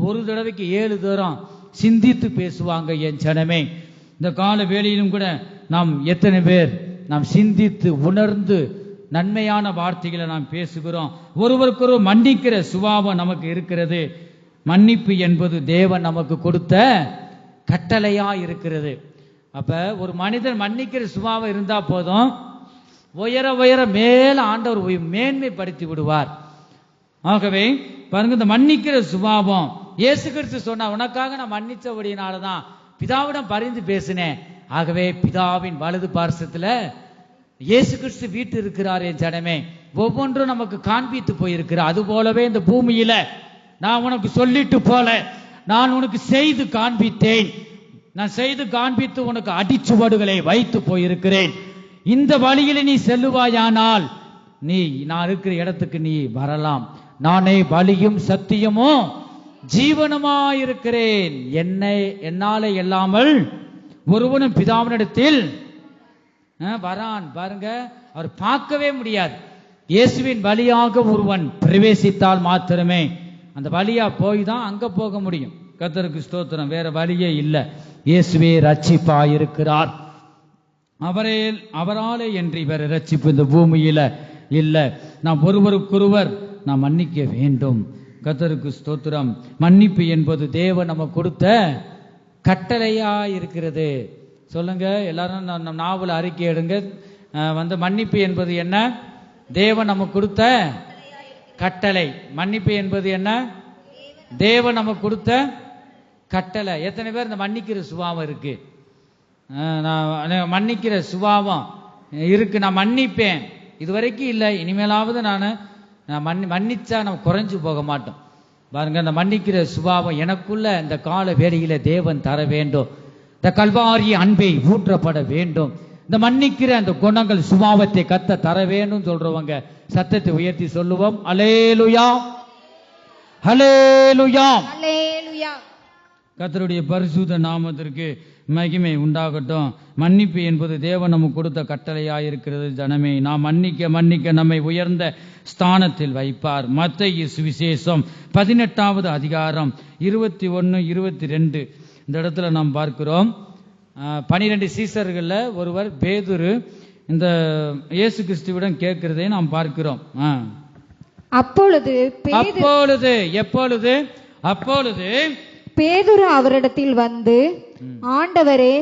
ஒரு தடவைக்கு 7 தரம் சிந்தித்து பேசுவாங்க. என் ஜனமே, இந்த கால வேளையிலும் கூட நாம் எத்தனை பேர் நாம் சிந்தித்து உணர்ந்து நன்மையான வார்த்தைகளை நாம் பேசுகிறோம்? ஒருவருக்கொருவர் மன்னிக்கிற சுபாவம் நமக்கு இருக்கிறது. மன்னிப்பு என்பது தேவன் நமக்கு கொடுத்த கட்டளையா இருக்கிறது. அப்ப ஒரு மனிதன் மன்னிக்கிற சுபாவம் இருந்தா போதும், உயர உயர மேல ஆண்டவர் மேன்மைப்படுத்தி விடுவார். ஆகவே பாருங்க, இந்த மன்னிக்கிற சுபாவம் இயேசு கிறிஸ்து சொன்னா, உனக்காக நான் மன்னிச்சபடினாலதான் பிதாவிடம் பரிந்து பேசினேன். ஆகவே பிதாவின் வலது பார்சத்துல இயேசு கிறிஸ்து வீட்டு இருக்கிறார். என் ஜனமே, ஒவ்வொன்றும் நமக்கு காண்பித்து போயிருக்கிறார். அது போலவே இந்த பூமியில நான் உனக்கு சொல்லிட்டு போல நான் உனக்கு செய்து காண்பித்தேன். நான் செய்து காண்பித்து உனக்கு அடிச்சுவடுகளை வைத்து போயிருக்கிறேன். இந்த வழியில நீ செல்லுவாயானால் நான் இருக்கிற இடத்துக்கு நீ வரலாம். நானே வழியும் சத்தியமும் ஜீவனமாயிருக்கிறேன். என்னாலே இல்லாமல் ஒருவனும் பிதாவினிடத்தில் வரான். பாருங்க, அவர் பார்க்கவே முடியாது. இயேசுவின் வழியாக ஒருவன் பிரவேசித்தால் மாத்திரமே அந்த வழியா போய் தான் அங்க போக முடியும். கர்த்தருக்கு ஸ்தோத்திரம். வேற வழியே இல்லை. இயேசுவே ரட்சிப்பா இருக்கிறார். அவராலே என்று வேற ரட்சிப்பு இந்த பூமியில இல்ல. நாம் ஒருவருக்கொருவர் நாம் மன்னிக்க வேண்டும். கர்த்தருக்கு ஸ்தோத்திரம். மன்னிப்பு என்பது தேவன் நமக்கு கொடுத்த கட்டளையா இருக்கிறது. சொல்லுங்க எல்லாரும், நம்ம நாவல அறிக்கை எடுங்க. மன்னிப்பு என்பது என்ன? தேவன் நமக்கு கொடுத்த கட்டளை. மன்னிப்பு என்பது என்ன? தேவன் நமக்கு கொடுத்த கட்டளை. எத்தனை பேர் இந்த மன்னிக்கிற சுபாவம் இருக்கு? நான் மன்னிக்கிற சுபாவம் இருக்கு, நான் மன்னிப்பேன். இதுவரைக்கும் இல்லை, இனிமேலாவது நான் மன்னிச்சா நம்ம குறைஞ்சு போக மாட்டோம். பாருங்க, அந்த மன்னிக்கிற சுபாவம் எனக்குள்ள இந்த கால வேளையில தேவன் தர வேண்டும். இந்த கல்வாரி அன்பை ஊற்றப்பட வேண்டும். இந்த மன்னிக்கிற அந்த குணங்கள் சுபாவத்தை கத்த தர வேண்டும் சொல்றவங்க சத்தத்தை உயர்த்தி சொல்லுவோம். அல்லேலூயா, அல்லேலூயா, அல்லேலூயா. கர்த்தருடைய பரிசுத்த நாமத்திற்கு மகிமை உண்டாகட்டும். மன்னிப்பு என்பது தேவன் நமக்கு கொடுத்த கட்டளையாயிருக்கிறது. ஜனமே, நாம் மன்னிக்க மன்னிக்க நம்மை உயர்ந்த ஸ்தானத்தில் வைப்பார். மத்தேயு சுவிசேஷம் 18வது அதிகாரம் 21, 22 இந்த இடத்துல நாம் பார்க்கிறோம். 12 சீசர்கள்ல ஒருவர் பேதுரு இந்த இயேசு கிறிஸ்துவிடம் கேட்கிறதை நாம் பார்க்கிறோம். அப்பொழுது பேதுரு அவரிடத்தில் வந்து, ஆண்டவரே,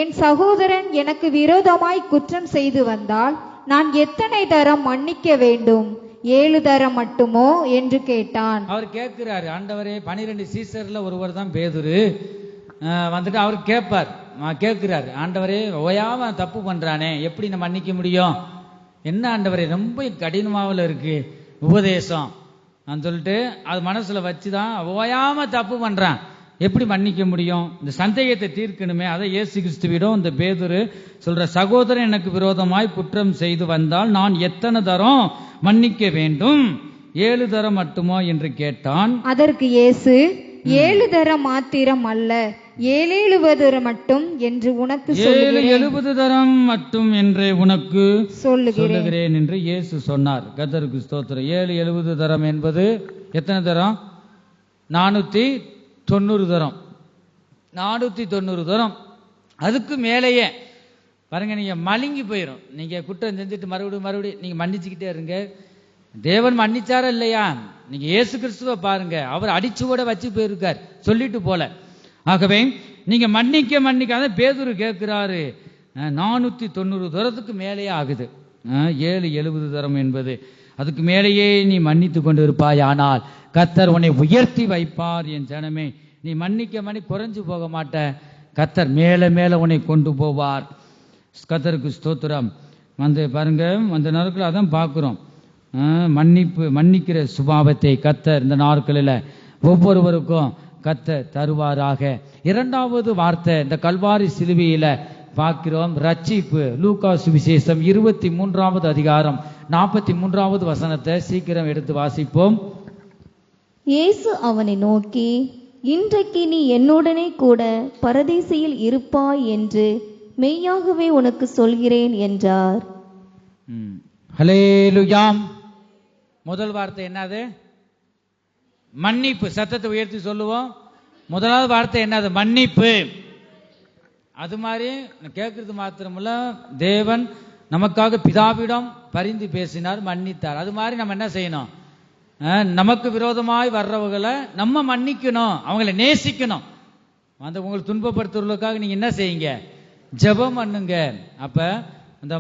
என் சகோதரன் எனக்கு விரோதமாய் குற்றம் செய்து வந்தால் நான் எத்தனை தரம் மன்னிக்க வேண்டும்? 7 தரம் மட்டுமோ என்று கேட்டான். அவர் கேட்கிறாரு, ஆண்டவரே, 12 சீசர்ல ஒருவர் தான் பேதுரு. வந்துட்டு அவர் கேட்கிறாரு, ஆண்டவரே, ஓயாம தப்பு பண்றானே, எப்படி நான் மன்னிக்க முடியும்? என்ன ஆண்டவரே, ரொம்ப கடினமாவில் இருக்கு உபதேசம் சொல்லிட்டு அது மனசுல வச்சுதான் ஓயாம தப்பு பண்றான், எப்படி மன்னிக்க முடியும்? இந்த சந்தேகத்தை தீர்க்கணுமே. அதை இயேசு கிறிஸ்துவிடம் இந்த பேதுரு சொல்ற, சகோதரன் எனக்கு விரோதமாய் குற்றம் செய்து வந்தால் நான் எத்தனை தரம் மன்னிக்க வேண்டும்? 7 தரம் மட்டுமோ என்று கேட்டான். அதற்கு இயேசு, 7 தரம் மாத்திரம் அல்ல, 70 மட்டும் என்று உனக்கு 70 தரம் மட்டும் என்று உனக்கு சொல்லுகிறேன் என்று இயேசு சொன்னார். கர்த்தருக்கு ஸ்தோத்திரம். 70 தரம் என்பது எத்தனை தரம்? 490 தரம். 490 தரம். அதுக்கு மேலேயே பாருங்க, நீங்க மலிங்கி போயிடும். நீங்க குற்றம் செஞ்சுட்டு மறுபடியும் நீங்க மன்னிச்சுக்கிட்டே இருங்க. தேவன் மன்னிச்சாரா இல்லையா? நீங்க இயேசு கிறிஸ்துவ பாருங்க, அவர் அடிச்சுவோட வச்சு போயிருக்கார், சொல்லிட்டு போல. ஆகவே நீங்க மன்னிக்காத பேதுரு கேட்கிறாரு, 490 தரத்துக்கு மேலேயே ஆகுது. 70 தரம் என்பது அதுக்கு மேலேயே நீ மன்னித்து கொண்டு இருப்பாய், ஆனால் கர்த்தர் உன்னை உயர்த்தி வைப்பார். என் ஜனமே, நீ மன்னிக்க குறைஞ்சு போக மாட்ட, கர்த்தர் மேல மேல உன்னை கொண்டு போவார். கர்த்தருக்கு ஸ்தோத்திரம். வந்து பாருங்க, அந்த நாட்கள் அதான் பார்க்கிறோம். மன்னிக்கிற சுபாவத்தை கர்த்தர் இந்த நாட்களில் ஒவ்வொருவருக்கும் கர்த்தர் தருவாராக. 2வது வார்த்தை இந்த கல்வாரி சிலுவையில பார்க்கிறோம், ரட்சிப்பு. லூக்கா சுவிசேஷம் 23வது அதிகாரம் 43வது வசனத்தை சீக்கிரம் எடுத்து வாசிப்போம். இயேசு அவனை நோக்கி, இன்றைக்கு நீ என்னுடனே கூட பரதீசில் இருப்பாய் என்று மெய்யாகவே உனக்கு சொல்கிறேன் என்றார். ஹல்லேலூயா. முதல் வார்த்தை என்னது? மன்னிப்பு. சத்தத்தை உயர்த்தி சொல்லுவோம். முதலாவது வார்த்தை என்னது? மன்னிப்பு. அது மாதிரி கேட்கறது மாத்திரமல்ல, தேவன் நமக்காக பிதாவிடம் பரிந்து பேசினார், மன்னித்தார். அது மாதிரி நம்ம என்ன செய்யணும்? நமக்கு விரோதமாய் வர்றவங்களை நம்ம மன்னிக்கணும், அவங்களை நேசிக்கணும். அந்த உங்களை துன்பப்படுத்துவதற்காக நீங்க என்ன செய்யுங்க? ஜெபம் பண்ணுங்க. அப்ப இந்த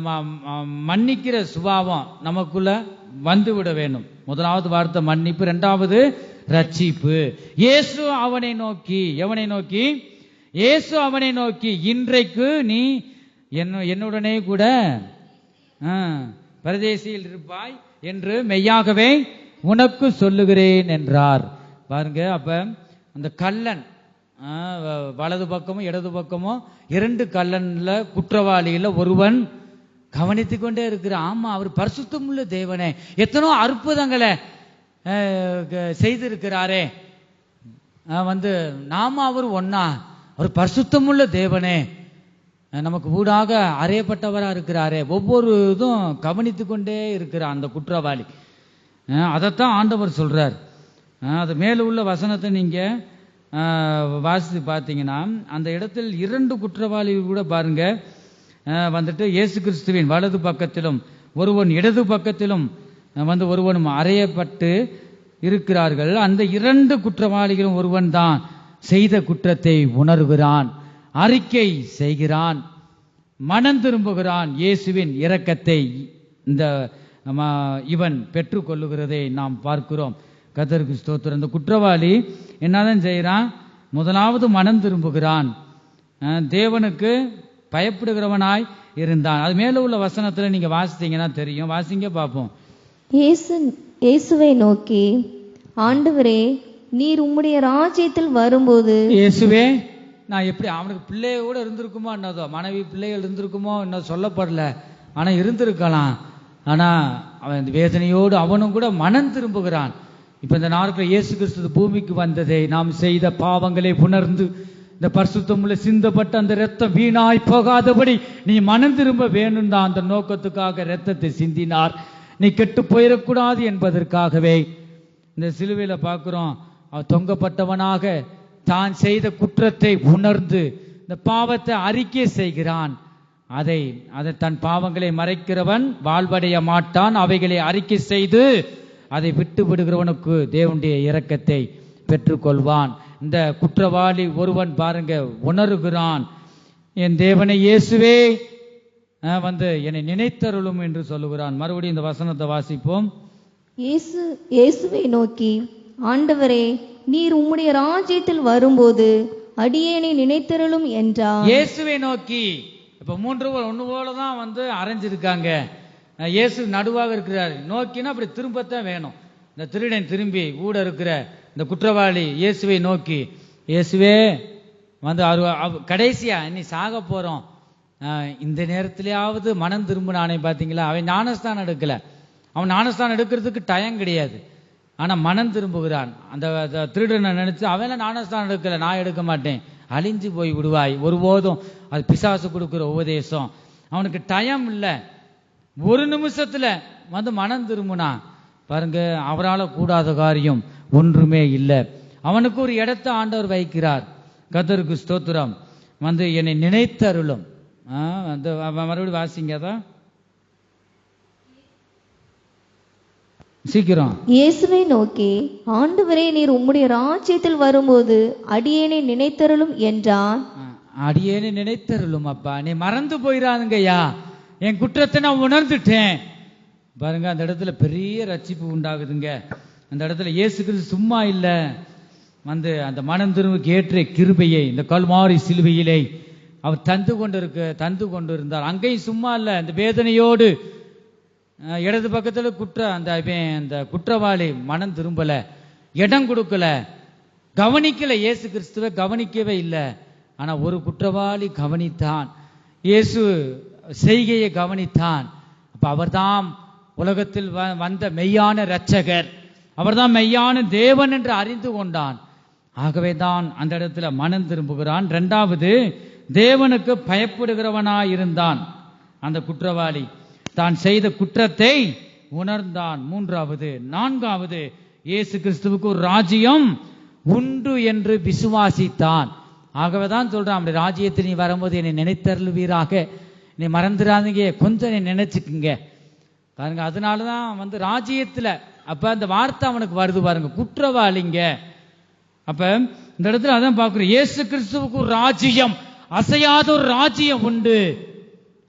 மன்னிக்கிற சுபாவம் நமக்குள்ள வந்து விட வேண்டும். முதலாவது வார்த்தை மன்னிப்பு. 2வது ரட்சிப்பு. இயேசு அவனை நோக்கி, எவனை நோக்கி? இயேசு அவனை நோக்கி, இன்றைக்கு நீ என்னுடனே கூட பரதேசியில் இருப்பாய் என்று மெய்யாகவே உனக்கு சொல்லுகிறேன் என்றார். பாருங்க, அப்ப அந்த கள்ளன் வலது பக்கமும் இடது பக்கமும் 2 கள்ளன்ல குற்றவாளியில ஒருவன் கவனித்து கொண்டே இருக்கிறான். ஆமா, அவர் பரிசுத்தமுள்ள தேவனே, எத்தனோ அற்புதங்களை செய்திருக்கிறாரே, நாம அவர் ஒன்னா, அவர் பரிசுத்தமுள்ள தேவனே, நமக்கு ஊடாக அறையப்பட்டவரா இருக்கிறாரே, ஒவ்வொரு இதும் கவனித்து கொண்டே இருக்கிறான் அந்த குற்றவாளி. அதைத்தான் ஆண்டவர் சொல்றார். அது மேல உள்ள வசனத்தை நீங்க வாசித்து பார்த்தீங்கன்னா, அந்த இடத்தில் 2 குற்றவாளிகள் கூட பாருங்க, இயேசு கிறிஸ்துவின் வலது பக்கத்திலும் ஒருவன் இடது பக்கத்திலும் ஒருவனும் அறையப்பட்டு இருக்கிறார்கள். அந்த 2 குற்றவாளிகளும் ஒருவன் தான் செய்த குற்றத்தை உணர்கிறான், அறிக்கை செய்கிறான், மனம் திரும்புகிறான், இயேசுவின் இரக்கத்தை இந்த இவன் பெற்றுக்கொள்ளுகிறதை நாம் பார்க்கிறோம். கர்த்தருக்கு ஸ்தோத்திரம். இந்த குற்றவாளி என்னதான் செய்கிறான்? முதலாவது மனம் திரும்புகிறான், தேவனுக்கு பயப்படுகிறவனாய் இருந்தான். அது மேல உள்ள வசனத்துல நீங்க வாசித்தீங்கன்னா தெரியும். வாசிங்க பார்ப்போம். இயேசுவை நோக்கி, ஆண்டவரே, நீர் உம்முடைய ராஜ்யத்தில் வரும்போது. இயேசுவே, நான் எப்படி, அவனுக்கு பிள்ளைய கூட இருந்திருக்குமோ என்னதோ, மனைவி பிள்ளைகள் இருந்திருக்குமோ இன்னும் சொல்லப்படல, ஆனா இருந்திருக்கலாம். ஆனா அவன் வேதனையோடு அவனும் கூட மனம் திரும்புகிறான். இப்ப இந்த நாட்கள் இயேசு கிறிஸ்து பூமிக்கு வந்ததை, நாம் செய்த பாவங்களை உணர்ந்து இந்த பரிசுத்தமுள்ள சிந்தப்பட்ட அந்த இரத்தம் வீணாய் போகாதபடி நீ மனம் திரும்ப வேணும் தான் அந்த நோக்கத்துக்காக இரத்தத்தை சிந்தினார். நீ கெட்டு போயிடக்கூடாது என்பதற்காகவே இந்த சிலுவையில பார்க்கிறோம். அவன் தொங்கப்பட்டவனாக தான் செய்த குற்றத்தை உணர்ந்து இந்த பாவத்தை அறிக்கை செய்கிறான். அதை தன் பாவங்களை மறைக்கிறவன் வாழ்வடைய மாட்டான். அவைகளை அறிக்கை செய்து அதை விட்டு விடுகிறவனுக்கு தேவனுடைய இரக்கத்தை பெற்றுக்கொள்வான். இந்த குற்றவாளி ஒருவன் பாருங்க உணர்கிறான், என் தேவனை இயேசுவே என்னை நினைத்தருளும் என்று சொல்லுகிறான். மறுபடியும் இந்த வசனத்தை வாசிப்போம். இயேசுவை நோக்கி, ஆண்டவரே, நீர் உம்முடைய ராஜ்யத்தில் வரும்போது அடியேனை நினைத்தருளும் என்றார். இயேசுவை நோக்கி, இப்ப மூன்று ஒண்ணு போலதான் அரைஞ்சிருக்காங்க. இயேசு நடுவாக இருக்கிறார். நோக்கினா அப்படி திரும்பத்தான் வேணும். இந்த திருடன் திரும்பி கூட இருக்கிற இந்த குற்றவாளி இயேசுவை நோக்கி, இயேசுவே கடைசியா நீ சாக போறோம், இந்த நேரத்திலேயாவது மனம் திரும்பினானே. பாத்தீங்களா, அவன் ஞானஸ்தானம் எடுக்கல. அவன் ஞானஸ்தானம் எடுக்கிறதுக்கு டைம் கிடையாது. ஆனா மனம் திரும்புகிறான். அந்த திருடனை நினைச்சு அவன் ஞானஸ்தானம் எடுக்கல, நான் எடுக்க மாட்டேன், அழிஞ்சு போய் விடுவாய். ஒருபோதும் அது பிசாசு கொடுக்கிற உபதேசம். அவனுக்கு டைம் இல்லை. ஒரு நிமிஷத்துல மனம் திரும்பினான். பாருங்க, அவரால் கூடாத காரியம் ஒன்றுமே இல்லை. அவனுக்கு ஒரு இடத்தை ஆண்டவர் வைக்கிறார். கர்த்தருக்கு ஸ்தோத்திரம். என்னை நினைத்தருளும். மறுபடியும் வாசிங்க அதான் சீக்கிரம். இயேசுவை நோக்கி, ஆண்டவரே, நீர் உம்முடைய ராஜ்யத்தில் வரும்போது அடியேனை நினைத்தருளும் என்றான். அடியேனை நினைத்தருளும் அப்பா, நீ மறந்து போயிடாதுங்கய்யா, என் குற்றத்தை நான் உணர்ந்துட்டேன். பாருங்க, அந்த இடத்துல பெரிய ரட்சிப்பு உண்டாகுதுங்க. அந்த இடத்துல இயேசு கிறிஸ்து சும்மா இல்ல, அந்த மனம் திரும்புக்கு ஏற்ற கிருபையை இந்த கல்வாரி சிலுவையிலே அவர் தந்து கொண்டு இருந்தார். அங்கேயும் சும்மா இல்ல, இந்த வேதனையோடு இடது பக்கத்துல அந்த குற்றவாளி மனம் திரும்பல, இடம் கொடுக்கல, கவனிக்கல. இயேசு கிறிஸ்துவை கவனிக்கவே இல்லை. ஆனா ஒரு குற்றவாளி கவனித்தான், இயேசு செய்கையை கவனித்தான். அப்ப அவர்தான் உலகத்தில் வந்த மெய்யான இரட்சகர், அவர்தான் மெய்யான தேவன் என்று அறிந்து கொண்டான். ஆகவே தான் அந்த இடத்துல மனம் திரும்புகிறான். இரண்டாவது, தேவனுக்கு பயப்படுகிறவனாயிருந்தான் அந்த குற்றவாளி. தான் செய்த குற்றத்தை உணர்ந்தான். மூன்றாவது, நான்காவது, இயேசு கிறிஸ்துவுக்கு ஒரு ராஜ்யம் உண்டு என்று விசுவாசித்தான். ஆகவேதான் சொல்றான், அப்படி ராஜ்யத்தில் நீ வரும்போது என்னை நினைத்தருளுவீராக, நீ மறந்துடாதீங்க, கொஞ்சம் நீ நினைச்சுக்குங்க. பாருங்க, அதனாலதான் ராஜ்யத்துல அப்ப அந்த வார்த்தை அவனுக்கு வருது பாருங்க, குற்றவாளிங்க. அப்ப இந்த இடத்துல அதான் பாக்குறோம், இயேசு கிறிஸ்துவுக்கு ஒரு ராஜ்யம், அசையாத ஒரு ராஜ்யம் உண்டு.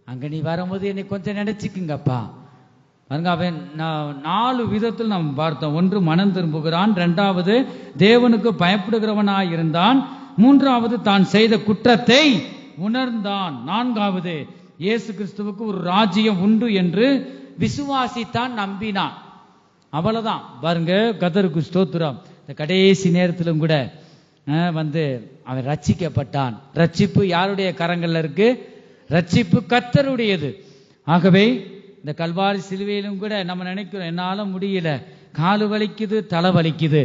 அங்க நீ வரும்போது என்னை கொஞ்சம் நினைச்சுக்குங்கப்பா. பாருங்க, அவன் 4 விதத்தில் நாம் பார்த்தோம். ஒன்று, மனம் திரும்புகிறான். இரண்டாவது, தேவனுக்கு பயப்படுகிறவனாய் இருந்தான். மூன்றாவது, தான் செய்த குற்றத்தை உணர்ந்தான். நான்காவது, இயேசு கிறிஸ்துவுக்கு ஒரு ராஜ்யம் உண்டு என்று விசுவாசித்தான், நம்பினான். அவ்வளவுதான். பாருங்க, கர்த்தருக்கு ஸ்தோத்திரம். இந்த கடைசி நேரத்திலும் கூட அவன் ரட்சிக்கப்பட்டான். ரட்சிப்பு யாருடைய கரங்கள்ல இருக்கு? ரட்சிப்பு கர்த்தருடையது. ஆகவே இந்த கல்வாரி சிலுவையிலும் கூட நம்ம நினைக்கிறோம், என்னால முடியல, காலு வலிக்குது, தலை வலிக்குது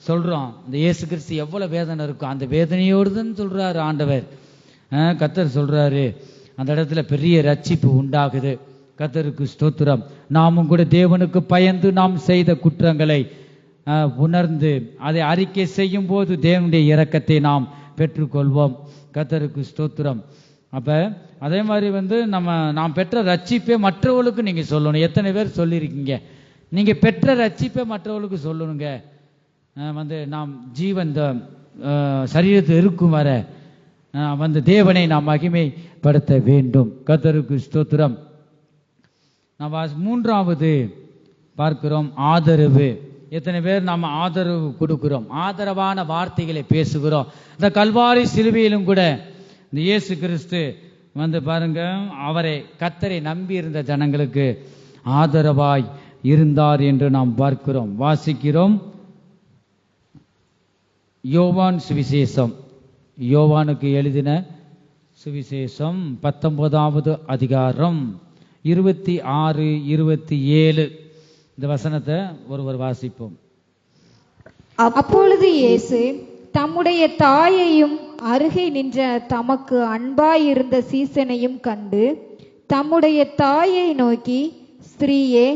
சொல்றோம். இந்த இயேசு கிறிஸ்து எவ்வளவு வேதனை இருக்கும், அந்த வேதனையோடு தான் சொல்றாரு ஆண்டவர். கர்த்தர் சொல்றாரு, அந்த இடத்துல பெரிய ரட்சிப்பு உண்டாகுது. கர்த்தருக்கு ஸ்தோத்திரம். நாமும் கூட தேவனுக்கு பயந்து நாம் செய்த குற்றங்களை உணர்ந்து அதை அறிக்கை செய்யும் போது தேவனுடைய இரக்கத்தை நாம் பெற்றுக்கொள்வோம். கர்த்தருக்கு ஸ்தோத்திரம். அப்ப அதே மாதிரி நாம் பெற்ற ரட்சிப்பை மற்றவர்களுக்கு நீங்க சொல்லணும். எத்தனை பேர் சொல்லியிருக்கீங்க? நீங்க பெற்ற ரட்சிப்பை மற்றவர்களுக்கு சொல்லணுங்க. நாம் ஜீவன் சரீரத்தில் இருக்கும் வர தேவனை நாம் மகிமைப்படுத்த வேண்டும். கர்த்தருக்கு ஸ்தோத்திரம். மூன்றாவது பார்க்கிறோம் ஆதரவு. எத்தனை பேர் நாம் ஆதரவு கொடுக்கிறோம், ஆதரவான வார்த்தைகளை பேசுகிறோம். இந்த கல்வாரி சிலுவையிலும் கூட இந்த இயேசு கிறிஸ்து பாருங்க, அவரை கர்த்தரை நம்பி இருந்த ஜனங்களுக்கு ஆதரவாய் இருந்தார் என்று நாம் பார்க்கிறோம். வாசிக்கிறோம் யோவான் சுவிசேஷம், யோவானுக்கு எழுதின சுவிசேஷம் 19வது அதிகாரம் 26, 27 இந்த வசனத்தை ஒருவர் வாசிப்போம். அப்பொழுது இயேசு தம்முடைய தாயையும் அருகே நின்ற தமக்கு அன்பாயிருந்த சீசனையும் கண்டு தம்முடைய தாயை நோக்கி, ஸ்திரீயே,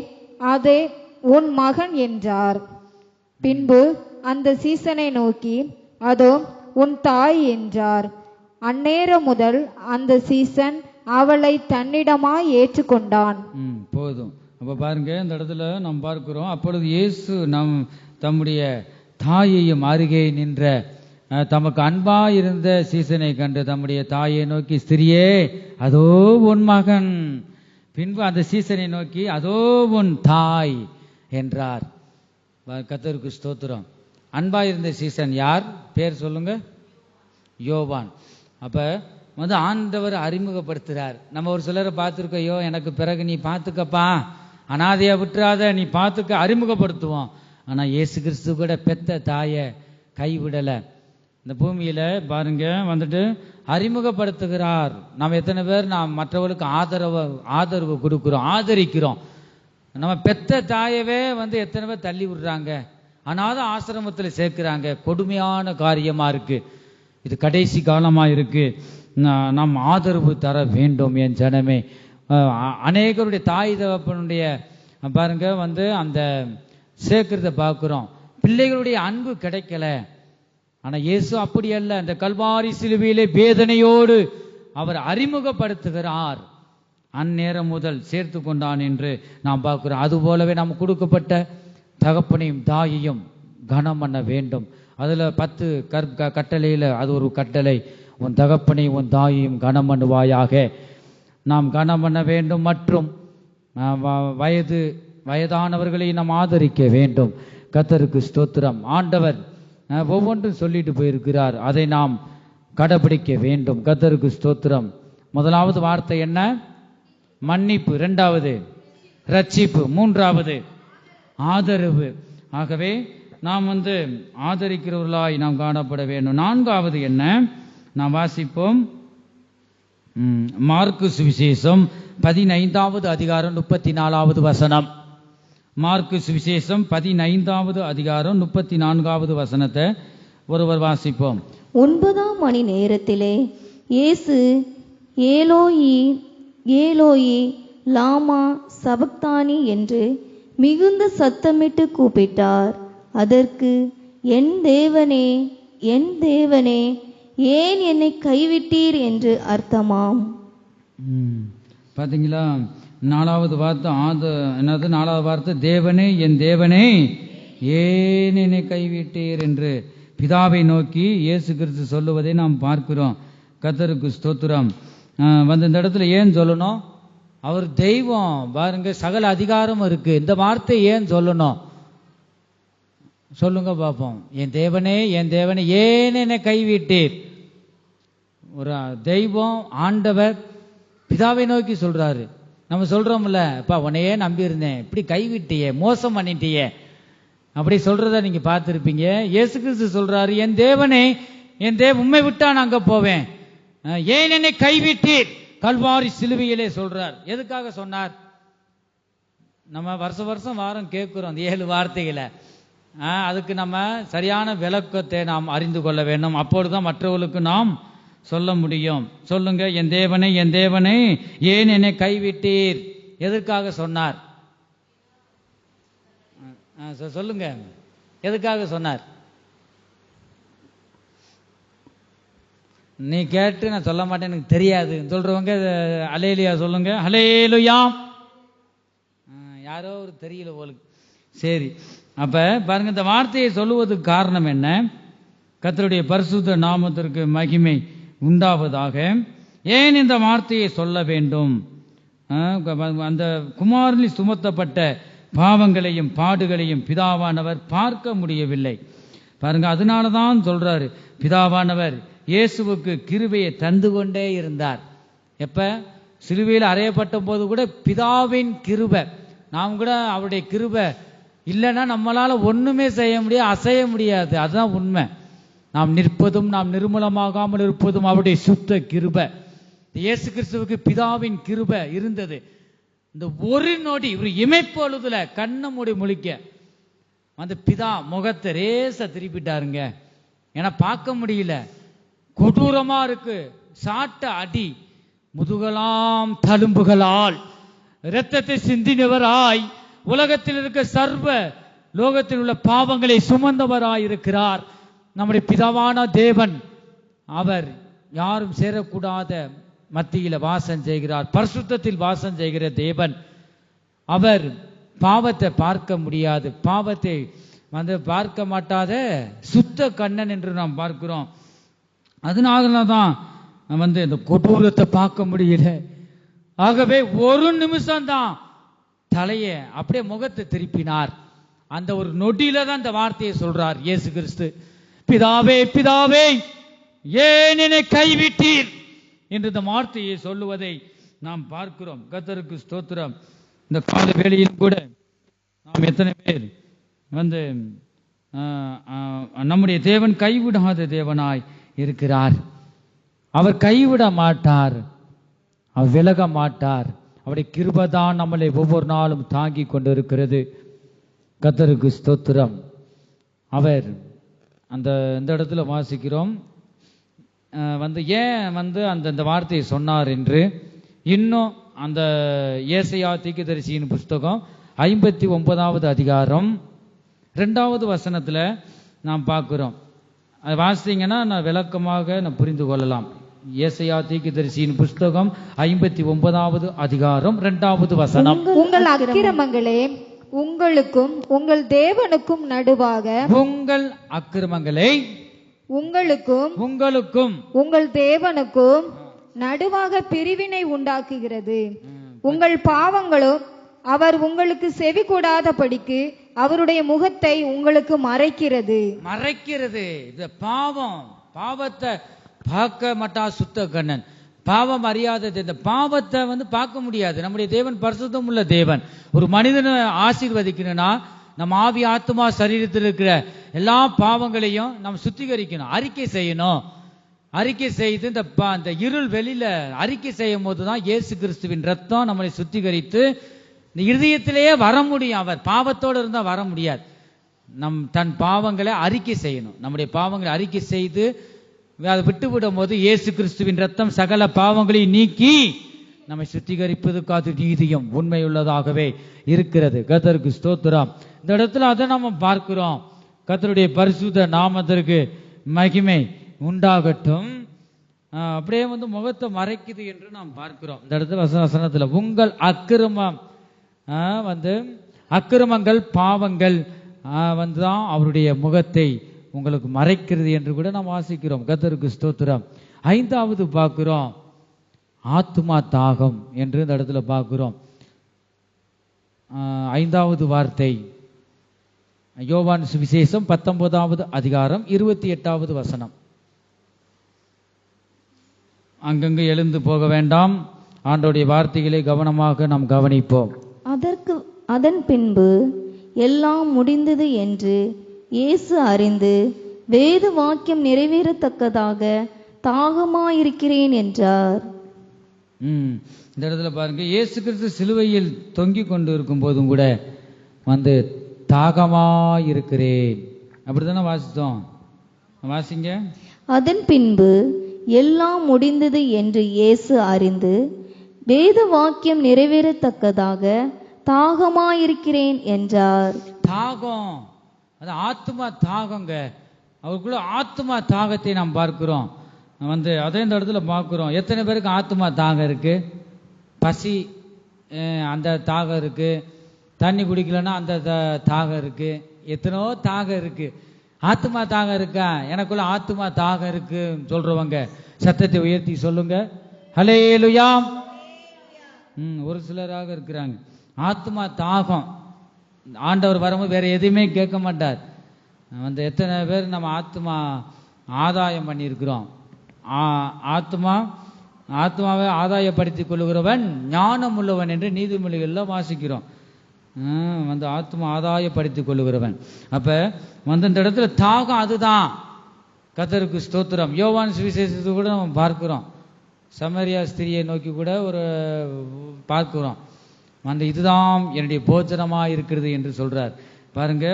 அதே உன் மகன் என்றார். பின்பு அந்த சீசனை நோக்கி, அதோ உன் தாய் என்றார். அந்நேரம் முதல் அந்த சீசன் அவளை தன்னிடமாய் ஏற்றுக்கொண்டான். போதும். அப்ப பாருங்க, இந்த இடத்துல நாம் பார்க்கிறோம், அப்பொழுது இயேசு தம்முடைய தாயையும் அருகே நின்ற தமக்கு அன்பாயிருந்த சீசனை கண்டு தம்முடைய தாயை நோக்கி, ஸ்திரியே, அதோ உன் மகன். பின்பு அந்த சீசனை நோக்கி, அதோ உன் தாய் என்றார். கர்த்தருக்கு ஸ்தோத்திரம். அன்பாயிருந்த சீசன் யார்? பேர் சொல்லுங்க. யோவான். அப்ப ஆண்டவர் அறிமுகப்படுத்துறார். நம்ம ஒரு சிலரை பார்த்துருக்கோம், ஐயோ எனக்கு பிறகு நீ பார்த்துக்கப்பா, அனாதையா விட்டுறாத, நீ பார்த்துக்க, அறிமுகப்படுத்துவோம். ஆனா இயேசு கிறிஸ்து கூட பெத்த தாயை கைவிடல. இந்த பூமியில பாருங்க அறிமுகப்படுத்துகிறார். நாம் எத்தனை பேர் நாம் மற்றவர்களுக்கு ஆதரவு கொடுக்கிறோம், ஆதரிக்கிறோம். நம்ம பெத்த தாயவே எத்தனை பேர் தள்ளி விடுறாங்க, அனாத ஆசிரமத்தில் சேர்க்கிறாங்க. கொடுமையான காரியமா இருக்கு. இது கடைசி காலமா இருக்கு. நாம் ஆதரவு தர வேண்டும் என் ஜனமே. அநேகருடைய தாய் தகப்பனுடைய பாருங்க அந்த சேர்க்கிறத பார்க்கிறோம். பிள்ளைகளுடைய அன்பு கிடைக்கல. ஆனா இயேசு அப்படி அல்ல. அந்த கல்வாரி சிலுவையிலே வேதனையோடு அவர் அறிமுகப்படுத்துகிறார். அந்நேரம் முதல் சேர்த்து கொண்டான் என்று நாம் பார்க்கிறோம். அது போலவே நாம் கொடுக்கப்பட்ட தகப்பனையும் தாயையும் கனம் பண்ண வேண்டும். அதுல 10 கட்டளையில அது ஒரு கட்டளை, உன் தகப்பனை உன் தாயையும் கனம் பண்ணுவாயாக. நாம் கனம் பண்ண வேண்டும். மற்றும் வயதானவர்களை நாம் ஆதரிக்க வேண்டும். கர்த்தருக்கு ஸ்தோத்திரம். ஆண்டவர் ஒவ்வொன்றும் சொல்லிட்டு போயிருக்கிறார், அதை நாம் கடைபிடிக்க வேண்டும். கர்த்தருக்கு ஸ்தோத்திரம். முதலாவது வார்த்தை என்ன? மன்னிப்பு. இரண்டாவது ரட்சிப்பு. மூன்றாவது ஆதரவு. ஆகவே நாம் ஆதரிக்கிறவர்களாய் நாம் காணப்பட வேண்டும். நான்காவது என்ன? நாம் வாசிப்போம் மார்க்கு சுவிசேஷம் 15வது அதிகாரம் 34வது வசனம். மார்க்கு சுவிசேஷம் 15வது அதிகாரம் 34வது வசனத்தை ஒருவர் வாசிப்போம். 9ஆம் மணி நேரத்திலே இயேசு ஏலோயி ஏலோயி லாமா சபக்தானி என்று மிகுந்த சத்தமிட்டு கூப்பிட்டார். அதற்கு, என் தேவனே, என் தேவனே, ஏன் என்னை கைவிட்டீர் என்று அர்த்தமாம். பாத்தீங்களா? 4வது வார்த்தை என்னது? 4வது வார்த்தை தேவனே, என் தேவனே, ஏன் என்னை கைவிட்டீர் என்று பிதாவை நோக்கி இயேசு கிறிஸ்து சொல்லுவதை நாம் பார்க்கிறோம். கர்த்தருக்கு ஸ்தோத்திரம். இந்த இடத்துல ஏன் சொல்லணும்? அவர் தெய்வம் பாருங்க, சகல அதிகாரம் இருக்கு. இந்த வார்த்தை ஏன் சொல்லணும்? சொல்லுங்க பாப்போம். என் தேவனே, என் தேவனே, ஏன் என்னை கைவிட்டீர்? ஒரு தெய்வம், ஆண்டவர் பிதாவை நோக்கி சொல்றாரு. நம்ம சொல்றோம்ல, அப்பா உன்னையே நம்பி இருந்தேன், இப்படி கைவிட்டியே, மோசம் பண்ணிட்டியே, அப்படி சொல்றத நீங்க பார்த்திருப்பீங்க. இயேசு கிறிஸ்து சொல்றாரு, என் தேவனே, என் உம்மை விட்டா நான் அங்க போவேன், ஏன் என்னை கைவிட்டீர்? கல்வாரி சிலுவையிலே சொல்றார். எதுக்காக சொன்னார்? நம்ம வருஷம் வாரம் கேட்கிறோம் அந்த 7 வார்த்தைகளை. அதுக்கு நம்ம சரியான விளக்கத்தை நாம் அறிந்து கொள்ள வேண்டும். அப்பொழுதுதான் மற்றவர்களுக்கு நாம் சொல்ல முடியும். சொல்லுங்க, என் தேவனே, என் தேவனே, ஏன் என்னை கைவிட்டீர்? எதற்காக சொன்னார்? சொல்லுங்க, எதுக்காக சொன்னார்? நீ கேட்டு நான் சொல்ல மாட்டேன், எனக்கு தெரியாது சொல்றவங்க ஹல்லேலூயா சொல்லுங்க. ஹல்லேலூயா. யாரோ ஒரு தெரியல போலுக்கு. சரி, அப்ப பாருங்க, இந்த வார்த்தையை சொல்லுவதற்கு காரணம் என்ன? கர்த்தருடைய பரிசுத்த நாமத்திற்கு மகிமை உண்டாவதாக. ஏன் இந்த வார்த்தையை சொல்ல வேண்டும்? அந்த குமாரனில் சுமத்தப்பட்ட பாவங்களையும் பாடுகளையும் பிதாவானவர் பார்க்க முடியவில்லை. பாருங்க, அதனால தான் சொல்றாரு, பிதாவானவர் இயேசுவுக்கு கிருபையை தந்து கொண்டே இருந்தார். எப்ப சிலுவையில் அறையப்பட்ட போது கூட பிதாவின் கிருபை, நாம் கூட அவருடைய கிருபை இல்லைன்னா நம்மளால ஒண்ணுமே செய்ய முடியாது, அசைய முடியாது. அதுதான் உண்மை. நாம் நிற்பதும் நாம் நிர்மூலமாகாமல் இருப்பதும் அவருடைய சுத்த கிருபை. இயேசு கிறிஸ்துவுக்கு பிதாவின் கிருபை இருந்தது. இந்த ஒரு நொடி ஒரு இமைப்பொழுதுல கண்ணை மூடி முழிக்க அந்த பிதா முகத்தை ரேச திருப்பிட்டாருங்க. ஏன்னா பார்க்க முடியல, கொடூரமா இருக்கு. சாட்ட அடி, முதுகலாம் தழும்புகளால் இரத்தத்தை சிந்தினவராய் உலகத்தில் இருக்க சர்வ லோகத்தில் உள்ள பாவங்களை சுமந்தவராய் இருக்கிறார் நம்முடைய பிதாவான தேவன். அவர் யாரும் சேரக்கூடாத மத்தியில வாசம் செய்கிறார், பரிசுத்தத்தில் வாசம் செய்கிற தேவன். அவர் பாவத்தை பார்க்க முடியாது, பாவத்தை பார்க்க மாட்டாத சுத்த கண்ணன் என்று நாம் பார்க்கிறோம். அதனாலதான் இந்த கொடூரத்தை பார்க்க முடியல. ஆகவே ஒரு நிமிஷம் தான் தலைய அப்படியே முகத்தை திருப்பினார். அந்த ஒரு நொடியில தான் இந்த வார்த்தையை சொல்றார் இயேசு கிறிஸ்து, பிதாவே பிதாவே ஏன் என்னை கைவிட்டீர் என்று இந்த வார்த்தையை சொல்லுவதை நாம் பார்க்கிறோம். கர்த்தருக்கு ஸ்தோத்திரம். இந்த கால வேளையில் கூட நாம் எத்தனை பேர் நம்முடைய தேவன் கைவிடாத தேவனாய் இருக்கிறார். அவர் கைவிட மாட்டார், அவர் விலக மாட்டார். அவருடைய கிருபைதான் நம்மளை ஒவ்வொரு நாளும் தாங்கி கொண்டிருக்கிறது. கர்த்தருக்கு ஸ்தோத்திரம். அவர் இந்த இடத்துல வாசிக்கிறோம், ஏன் அந்த வார்த்தையை சொன்னார் என்று. இன்னும் அந்த ஏசாயா தீர்க்கதரிசியின் புஸ்தகம் 59வது அதிகாரம் 2வது வசனத்துல நாம் பார்க்கிறோம். அது வாசித்தீங்கன்னா நான் விளக்கமாக புரிந்து கொள்ளலாம். ஏசாயா தீர்க்கதரிசியின் புஸ்தகம் 59வது அதிகாரம் 2வது வசனம். உங்கள் அக்கிரமங்களே உங்களுக்கும் உங்கள் தேவனுக்கும் நடுவாக, உங்கள் அக்கிரமங்களை உங்களுக்கும் உங்கள் தேவனுக்கும் நடுவாக பிரிவினை உண்டாக்குகிறது. உங்கள் பாவங்களும் அவர் உங்களுக்கு செவி கூடாதபடிக்கு அவருடைய முகத்தை உங்களுக்கு மறைக்கிறது. இந்த பாவத்தை பார்க்க மாட்டா சுத்த கண்ணன். பாவம் அறியாதது, இந்த பாவத்தை பார்க்க முடியாது. நம்முடைய தேவன் பரிசுத்தம் உள்ள தேவன். ஒரு மனிதனை ஆசீர்வதிக்கணும்னா நம்ம ஆவி ஆத்மா சரீரத்தில் இருக்கிற எல்லா பாவங்களையும் நம்ம சுத்திகரிக்கணும், அறிக்கை செய்யணும். அறிக்கை செய்து இந்த இருள் வெளியில அறிக்கை செய்யும் போதுதான் இயேசு கிறிஸ்துவின் ரத்தம் நம்மளை சுத்திகரித்து இந்த இருதயத்திலேயே வர முடியும். அவர் பாவத்தோடு இருந்தா வர முடியாது. தன் பாவங்களை அறிக்கை செய்யணும். நம்முடைய பாவங்களை அறிக்கை செய்து அதை விட்டுவிடும் போது இயேசு கிறிஸ்துவின் ரத்தம் சகல பாவங்களை நீக்கி நம்மை சுத்திகரிப்பதற்காக நீதியும் உண்மையுள்ளதாகவே இருக்கிறது. கர்த்தருக்கு ஸ்தோத்திரம். இந்த இடத்துல அதை நம்ம பார்க்கிறோம். கர்த்தருடைய பரிசுத்த நாமத்திற்கு மகிமை உண்டாகட்டும். அப்படியே முகத்தை மறைக்குது என்று நாம் பார்க்கிறோம். இந்த இடத்துல வசனத்துல உங்கள் அக்கிரமங்கள் பாவங்கள் தான் அவருடைய முகத்தை உங்களுக்கு மறைக்கிறது என்று கூட நாம் வாசிக்கிறோம். கர்த்தருக்கு ஸ்தோத்திரம். 5வது பார்க்கிறோம், ஆத்துமா தாகம் என்று இந்த இடத்துல பார்க்கிறோம். 5வது வார்த்தை யோவான் சுவிசேஷம் 19வது அதிகாரம் 28வது வசனம். அங்கங்கு எழுந்து போக வேண்டாம், ஆண்டவருடைய வார்த்தைகளை கவனமாக நாம் கவனிப்போம். அதன் பின்பு எல்லாம் முடிந்தது என்று இயேசு அறிந்து வேத வாக்கியம் நிறைவேறத்தக்கதாக தாகமாயிருக்கிறேன் என்றார். இந்த இடத்துல பாருங்க, இயேசு கிறிஸ்து சிலுவையில் தொங்கிக் கொண்டு இருக்கும் போதும் கூட தாகமாயிருக்கிறேன் அப்படித்தானே வாசித்தோம். வாசிங்க. அதன் பின்பு எல்லாம் முடிந்தது என்று இயேசு அறிந்து வேத வாக்கியம் நிறைவேறத்தக்கதாக தாகமாயிருக்கிறேன் என்றார். தாகம், அது ஆத்மா தாகங்க. அவருக்குள்ள ஆத்மா தாகத்தை நாம் பார்க்கிறோம். அதே இந்த இடத்துல பார்க்கிறோம். எத்தனை பேருக்கு ஆத்மா தாகம் இருக்கு? பசி அந்த தாகம் இருக்கு, தண்ணி குடிக்கலன்னா அந்த தாகம் இருக்கு, எத்தனையோ தாகம் இருக்கு. ஆத்மா தாகம் இருக்கா? எனக்குள்ள ஆத்மா தாகம் இருக்கு சொல்றவங்க சத்தத்தை உயர்த்தி சொல்லுங்க. ஹல்லேலூயா. ஒரு சிலராக இருக்கிறாங்க. ஆத்மா தாகம், ஆண்டவர் வரும்போது வேற எதையுமே கேட்க மாட்டார். எத்தனை பேர் நம்ம ஆத்மா ஆதாயம் பண்ணியிருக்கிறோம். ஆத்மாவை ஆதாயப்படுத்திக் கொள்ளுகிறவன் ஞானம் உள்ளவன் என்று நீதிமொழிகளில் வாசிக்கிறோம். ஆத்மா ஆதாயப்படுத்திக் கொள்ளுகிறவன். அப்ப இந்த இடத்துல தாகம் அதுதான். கர்த்தருக்கு ஸ்தோத்திரம். யோவான் சுவிசேஷத்தை கூட நம்ம பார்க்கிறோம். சமரியா ஸ்திரியை நோக்கி கூட ஒரு பார்க்கிறோம். இதுதான் என்னுடைய போஜனமா இருக்கிறது என்று சொல்றார். பாருங்க,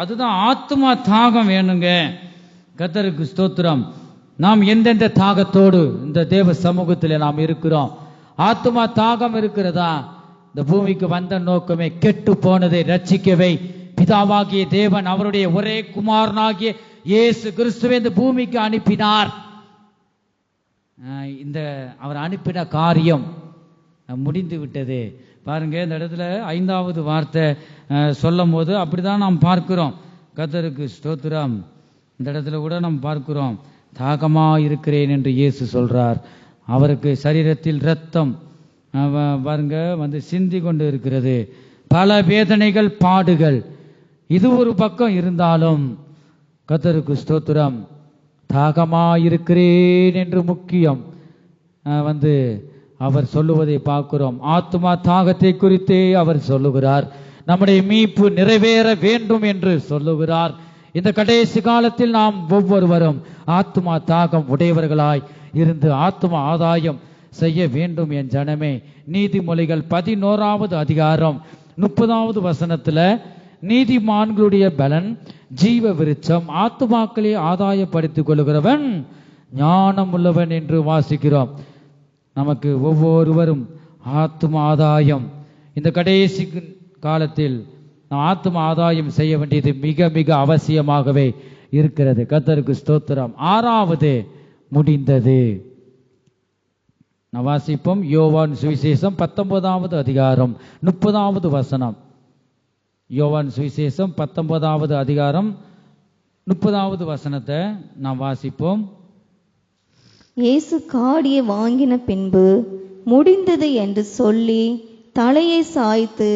அதுதான் ஆத்மா தாகம் வேணுங்க. கர்த்தருக்கு ஸ்தோத்திரம். நாம் எந்தெந்த தாகத்தோடு இந்த தேவ சமூகத்தில் நாம் இருக்கிறோம்? ஆத்மா தாகம் இருக்கிறதா? இந்த பூமிக்கு வந்த நோக்கமே கெட்டு போனதை ரட்சிக்கவே பிதாவாகிய தேவன் அவருடைய ஒரே குமாரனாகிய இயேசு கிறிஸ்துவை இந்த பூமிக்கு அனுப்பினார். அவர் அனுப்பின காரியம் முடிந்து விட்டது. பாருங்க, இந்த இடத்துல 5வது வார்த்தை சொல்லும் போது அப்படிதான் நாம் பார்க்கிறோம். கர்த்தருக்கு ஸ்தோத்திரம். இந்த இடத்துல கூட நாம் பார்க்கிறோம், தாகமா இருக்கிறேன் என்று இயேசு சொல்றார். அவருக்கு சரீரத்தில் இரத்தம் பாருங்க சிந்தி கொண்டு இருக்கிறது. பல வேதனைகள், பாடுகள். இது ஒரு பக்கம் இருந்தாலும் கர்த்தருக்கு ஸ்தோத்திரம், தாகமா இருக்கிறேன் என்று முக்கியம் அவர் சொல்லுவதை பார்க்கிறோம். ஆத்மா தாகத்தை குறித்தே அவர் சொல்லுகிறார். நம்முடைய மீட்பு நிறைவேற வேண்டும் என்று சொல்லுகிறார். இந்த கடைசி காலத்தில் நாம் ஒவ்வொருவரும் ஆத்மா தாகம் உடையவர்களாய் இருந்து ஆத்மா ஆதாயம் செய்ய வேண்டும் என் ஜனமே. நீதிமொழிகள் 11வது அதிகாரம் 30வது வசனத்துல நீதிமான்களுடைய பலன் ஜீவ விருட்சம், ஆத்துமாக்களை ஆதாயப்படுத்திக் கொள்கிறவன் ஞானம் உள்ளவன் என்று வாசிக்கிறோம். நமக்கு ஒவ்வொருவரும் ஆத்ம ஆதாயம் இந்த கடைசி காலத்தில் நாம் ஆத்ம ஆதாயம் செய்ய வேண்டியது மிக மிக அவசியமாகவே இருக்கிறது. கர்த்தருக்கு ஸ்தோத்திரம். 6வது முடிந்தது. நான் வாசிப்போம். யோவான் சுவிசேஷம் 19வது அதிகாரம் 30வது வசனம். யோவான் சுவிசேஷம் 19வது அதிகாரம் 30வது வசனத்தை நாம் வாசிப்போம். இயேசு காடியை வாங்கின பின்பு முடிந்தது என்று சொல்லி தலையை சாய்த்து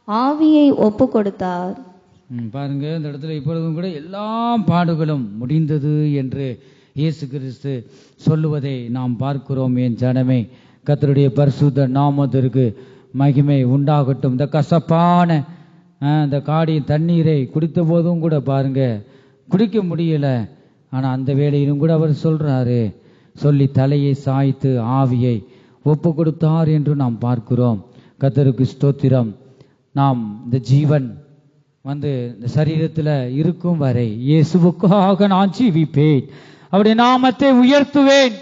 ஆவியை ஒப்பு கொடுத்தார். பாருங்க, இந்த இடத்துல இப்பொழுதும் கூட எல்லா பாடுகளும் முடிந்தது என்று இயேசு கிறிஸ்து சொல்லுவதை நாம் பார்க்கிறோம். என் ஜனமே, கர்த்தருடைய பரிசுத்த நாமத்திற்கு மகிமை உண்டாகட்டும். இந்த கசப்பான இந்த காடியின் தண்ணீரை குடித்த போதும் கூட பாருங்க குடிக்க முடியல. ஆனா அந்த வேளையிலும் கூட அவர் சொல்றாரு, சொல்லி தலையை சாய்த்து ஆவியை ஒப்பு கொடுத்தார் என்று நாம் பார்க்கிறோம். கர்த்தருக்கு ஸ்தோத்திரம். நாம் இந்த ஜீவன் இந்த சரீரத்துல இருக்கும் வரை இயேசுவுக்காக நான் ஜீவிப்பேன், அவருடைய நாமத்தை உயர்த்துவேன்.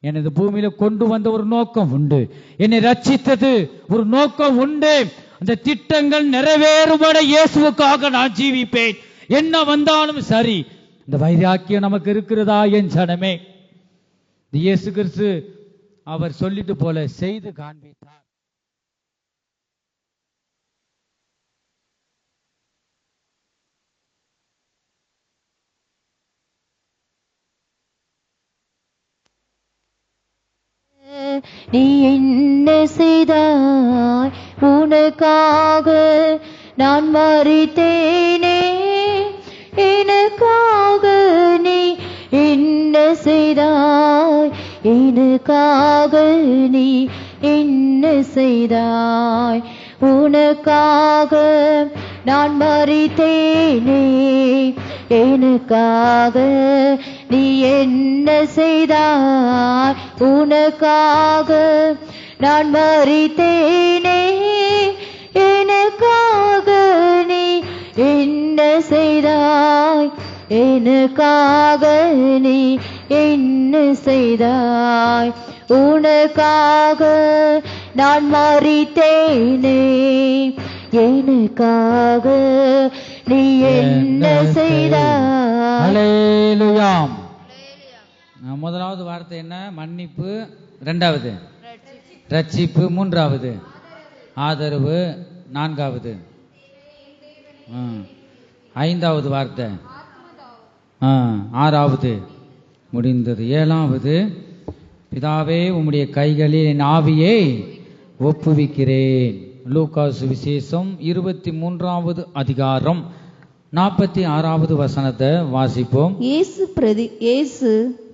எனது பூமியில கொண்டு வந்த ஒரு நோக்கம் உண்டு, என்னை ரட்சித்தது ஒரு நோக்கம் உண்டு. அந்த திட்டங்கள் நிறைவேறுபட இயேசுவுக்காக நான் ஜீவிப்பேன். என்ன வந்தாலும் சரி. இந்த வைராக்கியம் நமக்கு இருக்கிறதா என் ஜனமே? இயேசு கிறிஸ்து அவர் சொல்லிட்டு போல செய்து காண்பித்தார். நீ என்ன செய்தாய், உனக்காக நான் மரித்தேனே, எனக்காக நீ என்ன செய்தாய், எனக்காக நீ என்ன செய்தாய், உனக்காக நான் மரித்தேனே, எனக்காக நீ என்ன செய்தாய், உனக்காக நான் மரித்தேனே, எனக்காக நீ என்ன செய்தாய், எனக்காக நீ என்ன செய்தாய், உனக்காக நான் மரித்தேனே, எனக்காக நீ என்ன செய்தாய். ஹல்லேலூயா. முதலாவது வார்த்தை என்ன? மன்னிப்பு. 2வது ரட்சிப்பு. 3வது ஆதரவு. 4வது 5வது வார்த்தை 6வது முடிந்தது. 7வது, பிதாவே உம்முடைய கைகளில் என் ஆவியை ஒப்புவிக்கிறேன். லூக்கா சுவிசேஷம் 23வது அதிகாரம் 46வது வசனத்தை வாசிப்போம். இயேசு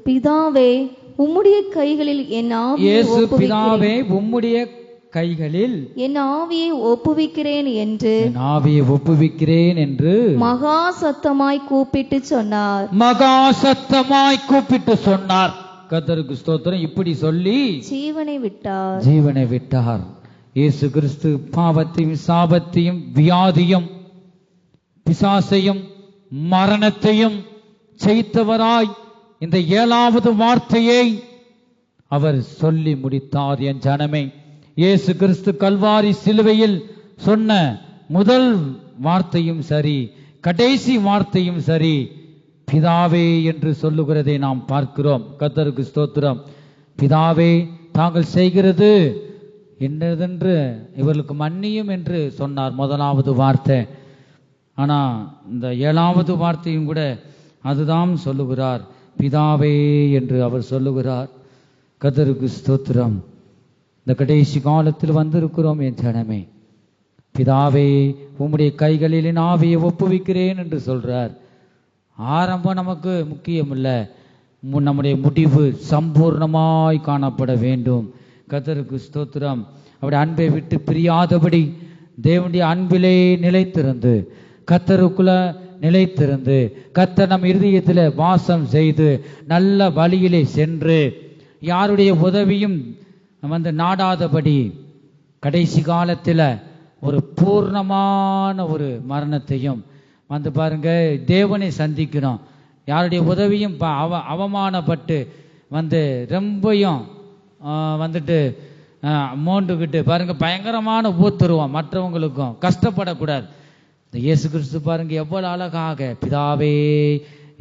பிதாவே உம்முடைய கைகளில் என் ஆவியை பிதாவே உம்முடைய கைகளில் என் ஆவியை ஒப்புவிக்கிறேன் என்று மகா சத்தமாய் கூப்பிட்டு சொன்னார். கர்த்தருக்கு ஸ்தோத்திரம். இப்படி சொல்லி ஜீவனை விட்டார். இயேசு கிறிஸ்து பாவத்தையும் சாபத்தையும் வியாதியும் பிசாசையும் மரணத்தையும் ஜெயித்தவராய் இந்த 7வது வார்த்தையை அவர் சொல்லி முடித்தார். என் ஜனமே, இயேசு கிறிஸ்து கல்வாரி சிலுவையில் சொன்ன முதல் வார்த்தையும் சரி, கடைசி வார்த்தையும் சரி, பிதாவே என்று சொல்லுகிறதை நாம் பார்க்கிறோம். கர்த்தருக்கு ஸ்தோத்திரம். பிதாவே, தாங்கள் செய்கிறது என்னதென்று இவர்களுக்கு மன்னியும் என்று சொன்னார் முதலாவது வார்த்தை. ஆனா இந்த 7வது வார்த்தையும் கூட அதுதான் சொல்லுகிறார், பிதாவே என்று அவர் சொல்லுகிறார். கர்த்தருக்கு ஸ்தோத்திரம். இந்த கடைசி காலத்தில் வந்திருக்கிறோம் என் ஜனமே. பிதாவே உம்முடைய கைகளில் என் ஆவியை ஒப்புவிக்கிறேன் என்று சொல்றார். ஆரம்பம் நமக்கு முக்கியம் இல்ல, நம்முடைய முடிவு சம்பூர்ணமாய் காணப்பட வேண்டும். கர்த்தருக்கு ஸ்தோத்திரம். அவருடைய அன்பை விட்டு பிரியாதபடி தேவனுடைய அன்பிலே நிலைத்திருந்து, கர்த்தருக்குள்ள நிலைத்திருந்து, கர்த்தர் நம் இருதயத்தில் வாசம் செய்து நல்ல வழியிலே சென்று யாருடைய உதவியும் நாடாதபடி கடைசி காலத்தில் ஒரு பூர்ணமான ஒரு மரணத்தையும் பாருங்க தேவனை சந்திக்கணும். யாருடைய உதவியும் அவமானப்பட்டு ரொம்பயும் மோண்டுகிட்டு பாருங்க பயங்கரமான ஊத்துருவோம், மற்றவங்களுக்கும் கஷ்டப்படக்கூடாது. இந்த இயேசு கிறிஸ்து பாருங்க எவ்வளவு அழகாக, பிதாவே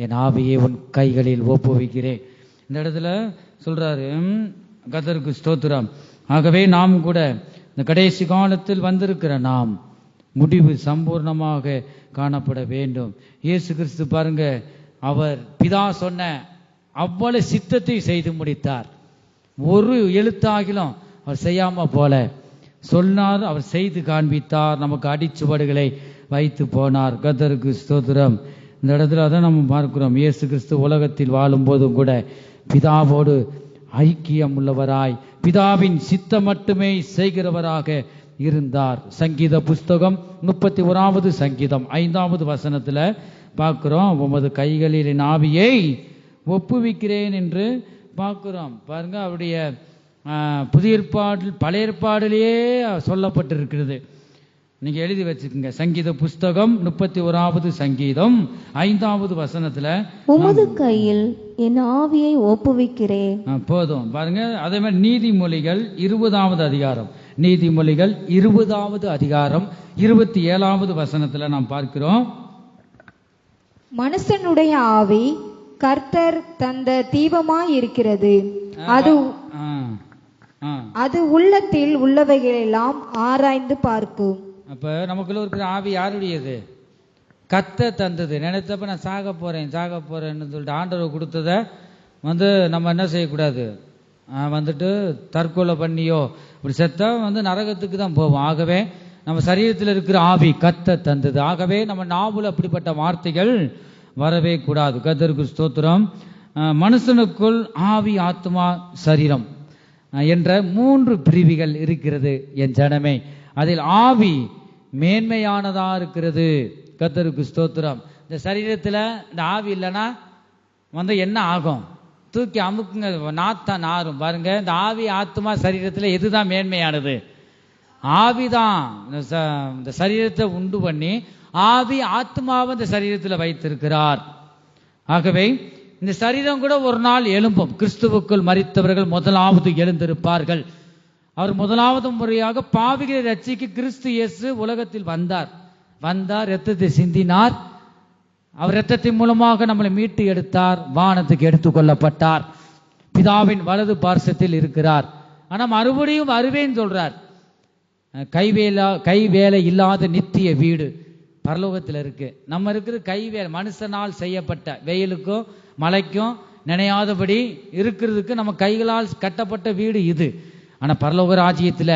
என் ஆவியை உன் கைகளில் ஒப்புவிக்கிறேன் இந்த இடத்துல சொல்றாரு. கர்த்தருக்கு ஸ்தோத்திரம். ஆகவே நாம் கூட இந்த கடைசி காலத்தில் வந்திருக்கிற நாம் முடிவு சம்பூர்ணமாக காணப்பட வேண்டும். இயேசு கிறிஸ்து பாருங்க, அவர் பிதா சொன்ன அவ்வளவு சித்தத்தை செய்து முடித்தார். ஒரு எழுத்தாகிலும் அவர் செய்யாம போல சொன்னார், அவர் செய்து காண்பித்தார், நமக்கு அடிச்சுவடுகளை வைத்து போனார். கர்த்தருக்கு ஸ்தோத்திரம். இந்த இடத்துல தான் நம்ம பார்க்கிறோம், இயேசு கிறிஸ்து உலகத்தில் வாழும் போதும் கூட பிதாவோடு ஐக்கியம் உள்ளவராய் பிதாவின் சித்தம் மட்டுமே செய்கிறவராக இருந்தார். சங்கீத புஸ்தகம் 31வது சங்கீதம் 5வது வசனத்துல பார்க்கிறோம், உமது கைகளில் என் ஆவியை ஒப்புவிக்கிறேன் என்று பார்க்கிறோம். பாருங்க, அவருடைய புதிய ஏற்பாடு பழைய ஏற்பாடிலேயே சொல்லப்பட்டிருக்கிறது. நீங்க எழுதி வச்சுக்கோங்க. சங்கீத புஸ்தகம் 31வது சங்கீதம் 5வது வசனத்துல உமது கையில் என் ஆவியை ஒப்புவிக்கிறேன். போதும் பாருங்க. அதே மாதிரி நீதிமொழிகள் 20வது அதிகாரம், நீதிமொழிகள் 20வது அதிகாரம் 27வது வசனத்துல நாம் பார்க்கிறோம், மனுஷனுடைய ஆவி கர்த்தர் தந்த தீபமாய் இருக்கிறது, அது உள்ளத்தில் உள்ளவைகளெல்லாம் ஆராய்ந்து பார்க்கும். அப்ப நமக்குள்ள இருக்கிற ஆவி யாருடையது? கர்த்தர் தந்தது. நினைத்தப்ப நான் சாக போறேன்னு சொல்லிட்டு ஆண்டவர் கொடுத்ததை நம்ம என்ன செய்யக்கூடாது, தற்கொலை பண்ணியோ இப்படி செத்தா நரகத்துக்கு தான் போவோம். ஆகவே நம்ம சரீரத்தில் இருக்கிற ஆவி கர்த்தர் தந்தது. ஆகவே நம்ம நாவுல அப்படிப்பட்ட வார்த்தைகள் வரவே கூடாது. கர்த்தருக்கு ஸ்தோத்திரம். மனுஷனுக்குள் ஆவி, ஆத்மா, சரீரம் என்ற 3 பிரிவுகள் இருக்கிறது என் ஜனமே. அதில் ஆவி மேன்மையானதா இருக்கிறது. கர்த்தருக்கு ஸ்தோத்திரம். இந்த சரீரத்தில் இந்த ஆவி இல்லைன்னா என்ன ஆகும்? தூக்கி அமுக்குங்க, நாத்தான் நாரும். பாருங்க, இந்த ஆவி, ஆத்மா, சரீரத்தில் எதுதான் மேன்மையானது? ஆவிதான். இந்த சரீரத்தை உண்டு பண்ணி ஆவி ஆத்மாவை இந்த சரீரத்தில் வைத்திருக்கிறார். ஆகவே இந்த சரீரம் கூட ஒரு நாள் எழும்பும். கிறிஸ்துவுக்குள் மரித்தவர்கள் முதலாவது எழுந்திருப்பார்கள். அவர் முதலாவது முறையாக பாவிகளை ரட்சிக்க கிறிஸ்து இயேசு உலகத்தில் வந்தார். இரத்தத்தை சிந்தினார். அவர் இரத்தத்தின் மூலமாக நம்மளை மீட்டு எடுத்தார். வானத்துக்கு எடுத்துக்கொள்ளப்பட்டார். பிதாவின் வலது பார்சத்தில் இருக்கிறார். ஆனா மறுபடியும் வருவேன்னு சொல்றார். கைவேலை இல்லாத நித்திய வீடு பரலோகத்தில் இருக்கு. நம்ம இருக்கிற கைவேலை மனுஷனால் செய்யப்பட்ட, வெயிலுக்கும் மழைக்கும் நினையாதபடி இருக்கிறதுக்கு நம்ம கைகளால் கட்டப்பட்ட வீடு இது. ஆனா பரலோக ராஜ்யத்துல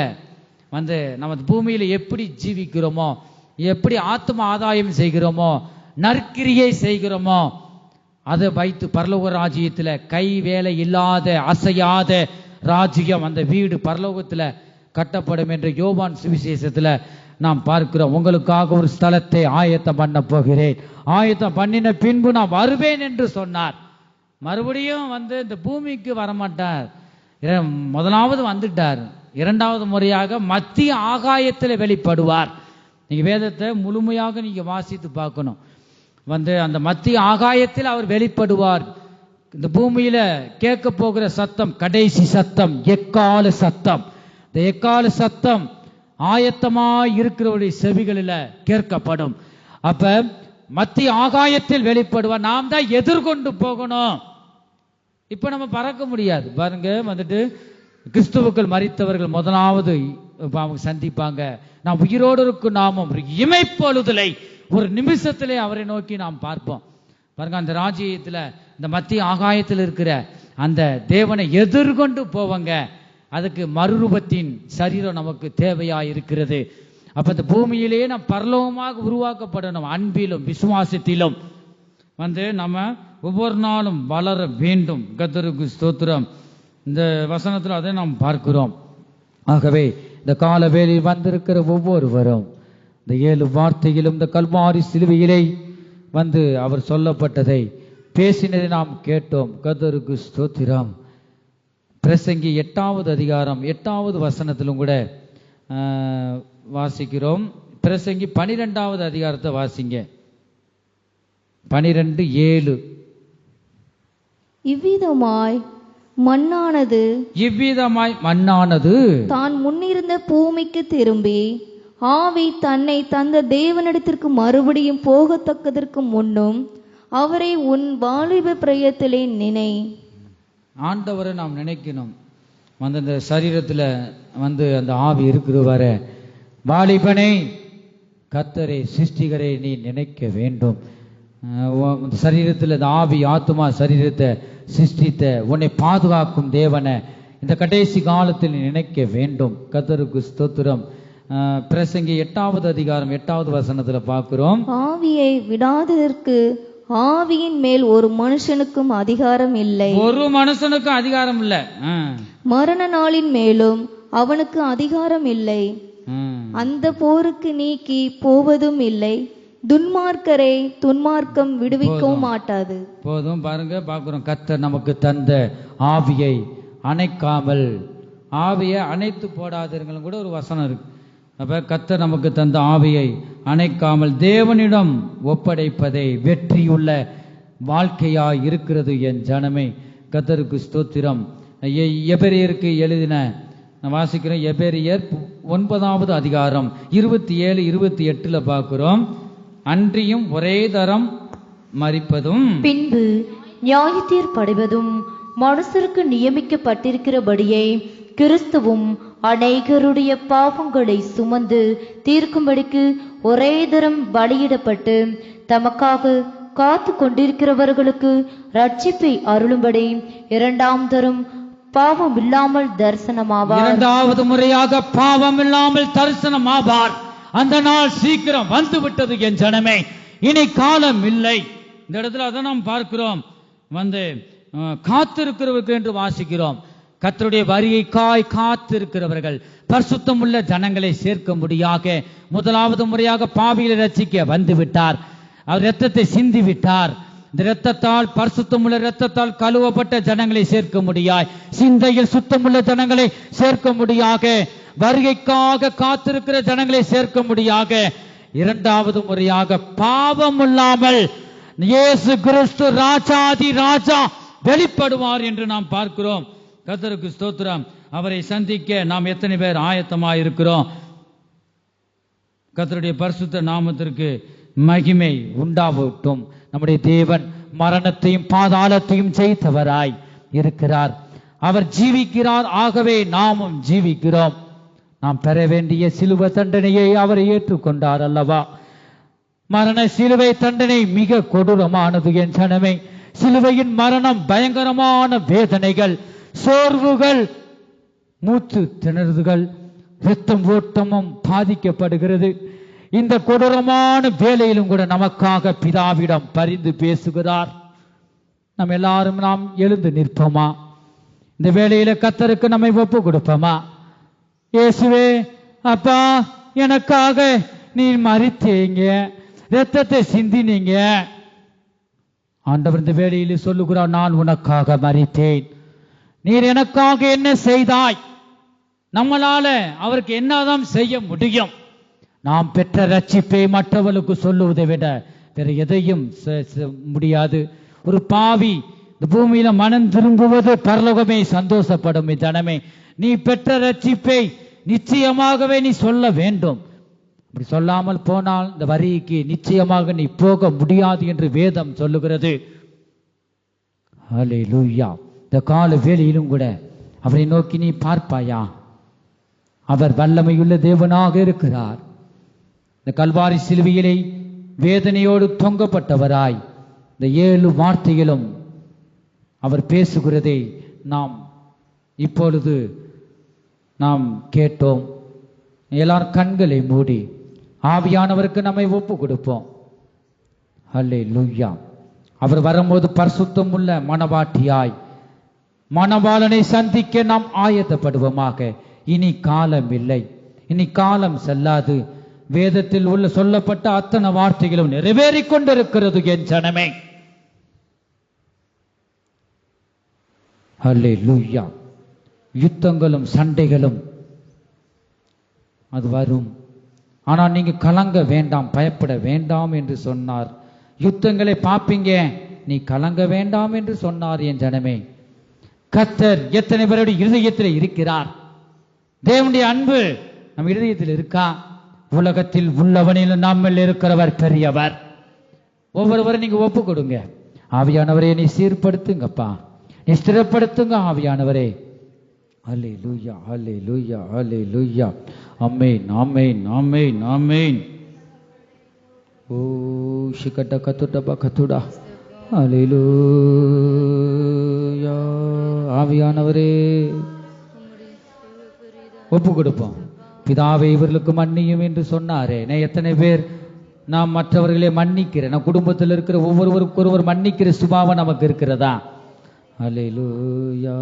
நம்ம பூமியில எப்படி ஜீவிக்கிறோமோ, எப்படி ஆத்ம ஆதாயம் செய்கிறோமோ, நற்கிரியை செய்கிறோமோ, அதை வைத்து பரலோக ராஜ்யத்துல கை வேலை இல்லாத அசையாத ராஜ்யம், அந்த வீடு பரலோகத்துல கட்டப்படும் என்று யோவான் சுவிசேஷத்துல நாம் பார்க்கிறோம். உங்களுக்காக ஒரு ஸ்தலத்தை ஆயத்தம் பண்ண போகிறேன், ஆயத்தம் பண்ணின பின்பு நான் வருவேன் என்று சொன்னார். மறுபடியும் இந்த பூமிக்கு வரமாட்டார். முதலாவது வந்துட்டார், இரண்டாவது முறையாக மத்திய ஆகாயத்தில் வெளிப்படுவார். நீங்க வேதத்தை முழுமையாக நீங்க வாசித்து பார்க்கணும். அந்த மத்திய ஆகாயத்தில் அவர் வெளிப்படுவார். இந்த பூமியில கேட்க போகிற சத்தம் கடைசி சத்தம், எக்கால சத்தம். இந்த எக்கால சத்தம் ஆயத்தமாய் இருக்கிறவருடைய செவிகளில கேட்கப்படும். அப்ப மத்திய ஆகாயத்தில் வெளிப்படுவார். நாம் தான் எதிர்கொண்டு போகணும். இப்ப நம்ம பறக்க முடியாது பாருங்க. கிறிஸ்துவுக்குள் மரித்தவர்கள் முதலாவது சந்திப்பாங்க. நாம் உயிரோடு இருக்கும் நாமும் இமைப்பொழுதலை ஒரு நிமிஷத்திலே அவரை நோக்கி நாம் பார்ப்போம். பாருங்க, அந்த ராஜ்யத்துல இந்த மத்திய ஆகாயத்தில் இருக்கிற அந்த தேவனை எதிர்கொண்டு போவாங்க. அதுக்கு மறுரூபத்தின் சரீரம் நமக்கு தேவையா இருக்கிறது. அப்ப இந்த பூமியிலேயே நாம் பரலோகமாக உருவாக்கப்படணும். அன்பிலும் விசுவாசத்திலும் நம்ம ஒவ்வொரு நாளும் வளர வேண்டும். கர்த்தருக்கு ஸ்தோத்திரம். இந்த வசனத்தில் அதை நாம் பார்க்கிறோம். ஆகவே இந்த கால வேளையில் வந்திருக்கிற ஒவ்வொருவரும் இந்த 7 வார்த்தையிலும் இந்த கல்வாரி சிலுவையிலே அவர் சொல்லப்பட்டதை பேசினதை நாம் கேட்டோம். கர்த்தருக்கு ஸ்தோத்திரம். பிரசங்கி 8வது அதிகாரம் 8வது வசனத்திலும் கூட வாசிக்கிறோம். பிரசங்கி 12வது அதிகாரத்தை வாசிங்க. 12:7. இவ்விதமாய் மண்ணானது தான் முன்னிருந்த பூமிக்கு திரும்பி ஆவி தன்னை தந்த தேவனிடத்திற்கு மறுபடியும் போகத்தக்கதற்கு முன்னும் அவரை உன் வாலிப பிரயத்திலே நினை. ஆண்டவரை நாம் நினைக்கணும். அந்த சரீரத்துல அந்த ஆவி இருக்கிற வர வாலிபனை கர்த்தரை சிருஷ்டிகரை நீ நினைக்க வேண்டும். சரீரத்தில் இந்த ஆவி ஆத்மா சரீரத்தை சிருஷ்டித்த உன்னை பாதுகாக்கும் தேவனை இந்த கடைசி காலத்தில் நினைக்க வேண்டும். கர்த்தருக்கு ஸ்தோத்திரம். பிரசங்கி 8வது அதிகாரம் 8வது வசனத்துல பார்க்கிறோம். ஆவியை விடாததற்கு ஆவியின் மேல் ஒரு மனுஷனுக்கும் அதிகாரம் இல்லை. ஒரு மனுஷனுக்கும் அதிகாரம் இல்லை. மரண நாளின் மேலும் அவனுக்கு அதிகாரம் இல்லை. அந்த போருக்கு நீக்கி போவதும் இல்லை. துன்மார்க்கரை துன்மார்க்கம் விடுவிக்கவும் மாட்டாது. போதும் பாருங்க, பார்க்கிறோம். கர்த்தர் நமக்கு தந்த ஆவியை அணைக்காமல், ஆவியை அணைத்து போடாதீர்களும் கூட ஒரு வசனம் இருக்கு. அப்ப கர்த்தர் நமக்கு தந்த ஆவியை அணைக்காமல் தேவனிடம் ஒப்படைப்பதை வெற்றியுள்ள வாழ்க்கையாய் இருக்கிறது என் ஜனமே. கர்த்தருக்கு ஸ்தோத்திரம். எபிரேயருக்கு எழுதின வாசிக்கிறோம். எபிரேயர் 9வது அதிகாரம் 27-28 பார்க்கிறோம். அன்றியும் ஒரே தரம் மரிப்பதும் பின்பு நியாயத்தீர்ப்படைவதும் மனுஷருக்கு நியமிக்கப்பட்டிருக்கிறபடியே கிறிஸ்துவும் அநேகருடைய பாவங்களை சுமந்து தீர்க்கும்படிக்கு ஒரே தரம் பலியிடப்பட்டு தமக்காக காத்து கொண்டிருக்கிறவர்களுக்கு ரட்சிப்பை அருளும்படி 2ஆம் தரம் பாவம் இல்லாமல் தரிசனமாவார். 2வது முறையாக பாவம் இல்லாமல் தரிசனமாவார். அந்த நாள் சீக்கிரம் வந்து விட்டது என் ஜனமே, இனி காலம் இல்லை. இந்த இடத்துல அதை நாம் பார்க்கிறோம். காத்திருக்கிறவர்கள் என்று வாசிக்கிறோம். கர்த்தருடைய வருகைக்காய் காத்திருக்கிறவர்கள் பரிசுத்தம் உள்ள ஜனங்களை சேர்க்க முடியாக முதலாவது முறையாக பாவிகளை ரட்சிக்க வந்து விட்டார். அவர் இரத்தத்தை சிந்தி விட்டார். இந்த இரத்தத்தால், பரிசுத்தமுள்ள இரத்தத்தால் கழுவப்பட்ட ஜனங்களை சேர்க்க முடியாய், சிந்தையில் சுத்தமுள்ள ஜனங்களை சேர்க்க முடியாக, வருகைக்காக காத்திருக்கிற ஜனங்களை சேர்க்க முடியாக 2வது முறையாக பாவம் இல்லாமல் இயேசு கிறிஸ்து ராஜாதி ராஜா வெளிப்படுவார் என்று நாம் பார்க்கிறோம். கர்த்தருக்கு ஸ்தோத்திரம். அவரை சந்திக்க நாம் எத்தனை பேர் ஆயத்தமாயிருக்கிறோம்? கர்த்தருடைய பரிசுத்த நாமத்திற்கு மகிமை உண்டாகட்டும். நம்முடைய தேவன் மரணத்தையும் பாதாளத்தையும் ஜெயித்தவராய் இருக்கிறார். அவர் ஜீவிக்கிறார். ஆகவே நாமும் ஜீவிக்கிறோம். நாம் பெற வேண்டிய சிலுவை தண்டனையை அவர் ஏற்றுக்கொண்டார் அல்லவா? மரண சிலுவை தண்டனை மிக கொடூரமானது என் ஜனமே. சிலுவையின் மரணம், பயங்கரமான வேதனைகள், சோர்வுகள், மூச்சு திணறுகள், இரத்தம் ஓட்டமும் பாதிக்கப்படுகிறது. இந்த கொடூரமான வேலையிலும் கூட நமக்காக பிதாவிடம் பரிந்து பேசுகிறார். நம்ம எல்லாரும் நாம் எழுந்து நிற்போமா? இந்த வேளையில கர்த்தருக்கு நம்மை ஒப்பு கொடுப்போமா? இயேசுவே, அப்பா, எனக்காக நீ மரித்தீங்க, இரத்தத்தை சிந்தினீங்க. ஆண்டவர் இந்த வேளையில் சொல்லுகிறார், நான் உனக்காக மரித்தேன், நீர் எனக்காக என்ன செய்தாய்? நம்மளால அவருக்கு என்னதான் செய்ய முடியும்? நாம் பெற்ற ரட்சிப்பை மற்றவர்களுக்கு சொல்லுவதை விட வேற எதையும் முடியாது. ஒரு பாவி இந்த பூமியில மனம் திரும்புவது பரலோகமே சந்தோஷப்படும். ஜனமே, நீ பெற்ற ரட்சிப்பை நிச்சயமாகவே நீ சொல்ல வேண்டும். அப்படி சொல்லாமல் போனால் இந்த வரிக்கு நிச்சயமாக நீ போக முடியாது என்று வேதம் சொல்லுகிறது. ஹல்லேலூயா. இந்த கால வேளையிலும் கூட அவரை நோக்கி நீ பார்ப்பாயா? அவர் வல்லமையுள்ள தேவனாக இருக்கிறார். இந்த கல்வாரி சிலுவையிலே வேதனையோடு தொங்கப்பட்டவராய் இந்த 7 வார்த்தைகளும் அவர் பேசுகிறதை நாம் இப்பொழுது நாம் கேட்டோம். எல்லாரும் கண்களை மூடி ஆவியானவருக்கு நம்மை ஒப்பு கொடுப்போம். ஹல்லேலூயா. அவர் வரும்போது பரிசுத்தம் உள்ள மணவாட்டியாய் மணவாளனை சந்திக்க நாம் ஆயத்தப்படுவோமாக. இனி காலம் இல்லை, இனி காலம் செல்லாது. வேதத்தில் உள்ள சொல்லப்பட்ட அத்தனை வார்த்தைகளும் நிறைவேறிக் கொண்டிருக்கிறது என் ஜனமே. ஹல்லேலூயா. யுத்தங்களும் சண்டைகளும் அது வரும். ஆனால் நீங்க கலங்க வேண்டாம், பயப்பட வேண்டாம் என்று சொன்னார். யுத்தங்களை பார்ப்பீங்க, நீ கலங்க வேண்டாம் என்று சொன்னார் என் ஜனமே. கர்த்தர் எத்தனை பேருடைய இருதயத்தில் இருக்கிறார்? தேவனுடைய அன்பு நம் இருதயத்தில் இருக்கா? உலகத்தில் உள்ளவனில் நம்மில் இருக்கிறவர் பெரியவர். ஒவ்வொருவரும் நீங்க ஒப்பு கொடுங்க. ஆவியானவரே, நீ சீர்படுத்துங்கப்பா, நீ ஸ்திரப்படுத்துங்க ஆவியானவரே. ஹல்லேலூயா, ஹல்லேலூயா, ஹல்லேலூயா. ஆமென், ஆமென், ஆமென், ஆமென். ஓ ஷிகட கதுடப கதுடா. ஹல்லேலூயா. ஆவியானவரே, ஒப்பு கொடுப்போம். பிதாவை இவர்களுக்கு மன்னியும் என்று சொன்னாரே. நான் எத்தனை பேர் நாம் மற்றவர்களை மன்னிக்கிறேன்? நம் குடும்பத்தில் இருக்கிற ஒவ்வொருவருக்கு ஒருவர் மன்னிக்கிற சுபாவம் நமக்கு இருக்கிறதா? ஹல்லேலூயா.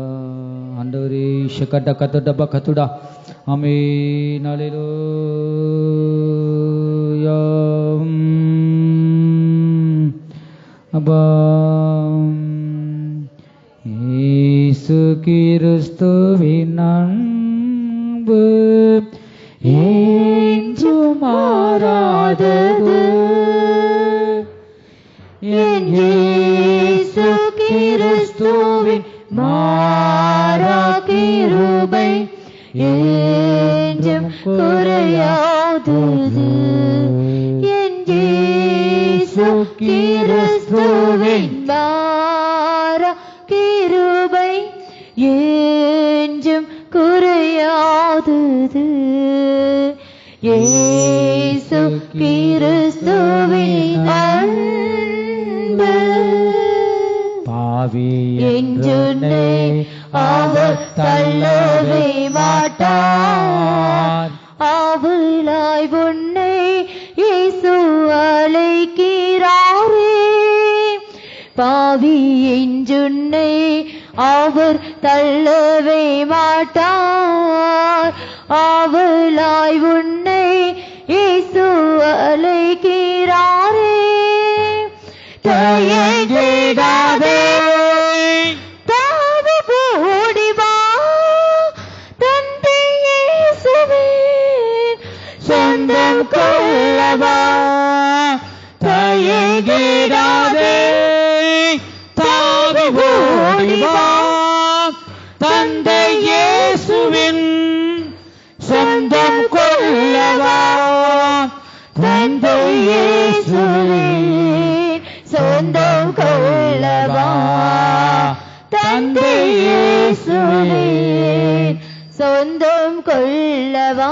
ஆண்டவரே, ஷகட கதுடப கதுடா. ஆமென். ஹல்லேலூயா. அப்பா, இயேசு கிறிஸ்துவின் அன்பு என்றும் மாறாதது. என் இயேசு கிறிஸ்துவின் மாறா கிருபை என்றும் குறையாதது. என் இயேசு கிறிஸ்துவின் மாறா கிருபை என்றும் குறையாதது. இயேசு கிறிஸ்துவின் அன்பு பாவி என்றுன்னை அவர் தள்ளவே மாட்டார். அவளாய் உன்னை இயேசு அழைக்கிறாரே. பாவி என்றுன்னை அவர் தள்ளவே மாட்டார். அவளாய் உன்னை இயேசு அழைக்கிறாரே. தயங்கிடாதே, தாவி ஓடி வா, தந்தை இயேசுவின் சொந்தம் கொள்ளவா. தயங்கிடாதே, தாவி ஓடி வா, தந்தை இயேசுவின் சொந்தம் கொள்ளவா. தந்தை இயேசுவின் சொந்தம் கொள்ளவா. தந்தை இயேசுவின் சொந்தம் கொள்ளவா.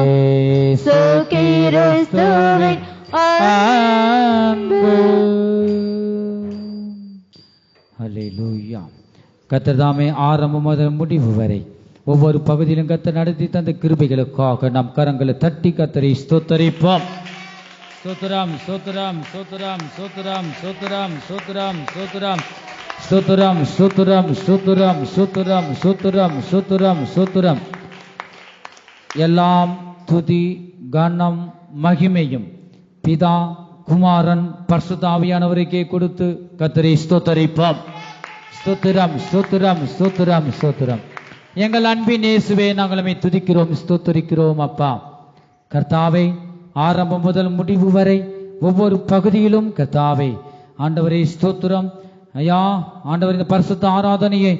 இயேசு கிறிஸ்துவின் அன்பு. ஹல்லேலூயா. கர்த்தர் தாமே ஆரம்பம் முதல் முடிவு வரை ஒவ்வொரு பகுதியிலும் கர்த்தர் நடத்தி தந்த கிருபைகளுக்காக நாம் கரங்களை தட்டி கர்த்தரை ஸ்தோத்தரிப்போம். ஸ்தோத்திரம் ஸ்தோத்திரம் ஸ்தோத்திரம் ஸ்தோத்திரம் ஸ்தோத்திரம் ஸ்தோத்திரம் ஸ்தோத்திரம் ஸ்தோத்திரம் ஸ்தோத்திரம் ஸ்தோத்திரம் ஸ்தோத்திரம் ஸ்தோத்திரம் ஸ்தோத்திரம் ஸ்தோத்திரம். எல்லாம் துதி கனம் மகிமையும் பிதா குமாரன் பரிசுத்த ஆவியானவருக்கே கொடுத்து கர்த்தரை ஸ்தோத்தரிப்போம். ஸ்தோத்திரம் ஸ்தோத்திரம் ஸ்தோத்திரம் ஸ்தோத்திரம். எங்கள் அன்பின் இயேசுவே, நாங்கள் துதிக்கிறோம் ஸ்தோத்தரிக்கிறோம். அப்பா கர்த்தாவே, ஆரம்பம் முதல் முடிவு வரை ஒவ்வொரு பகுதியிலும் கர்த்தாவே ஆண்டவரே ஸ்தோத்திரம். ஐயா ஆண்டவர், இந்த பரிசுத்த ஆராதனையை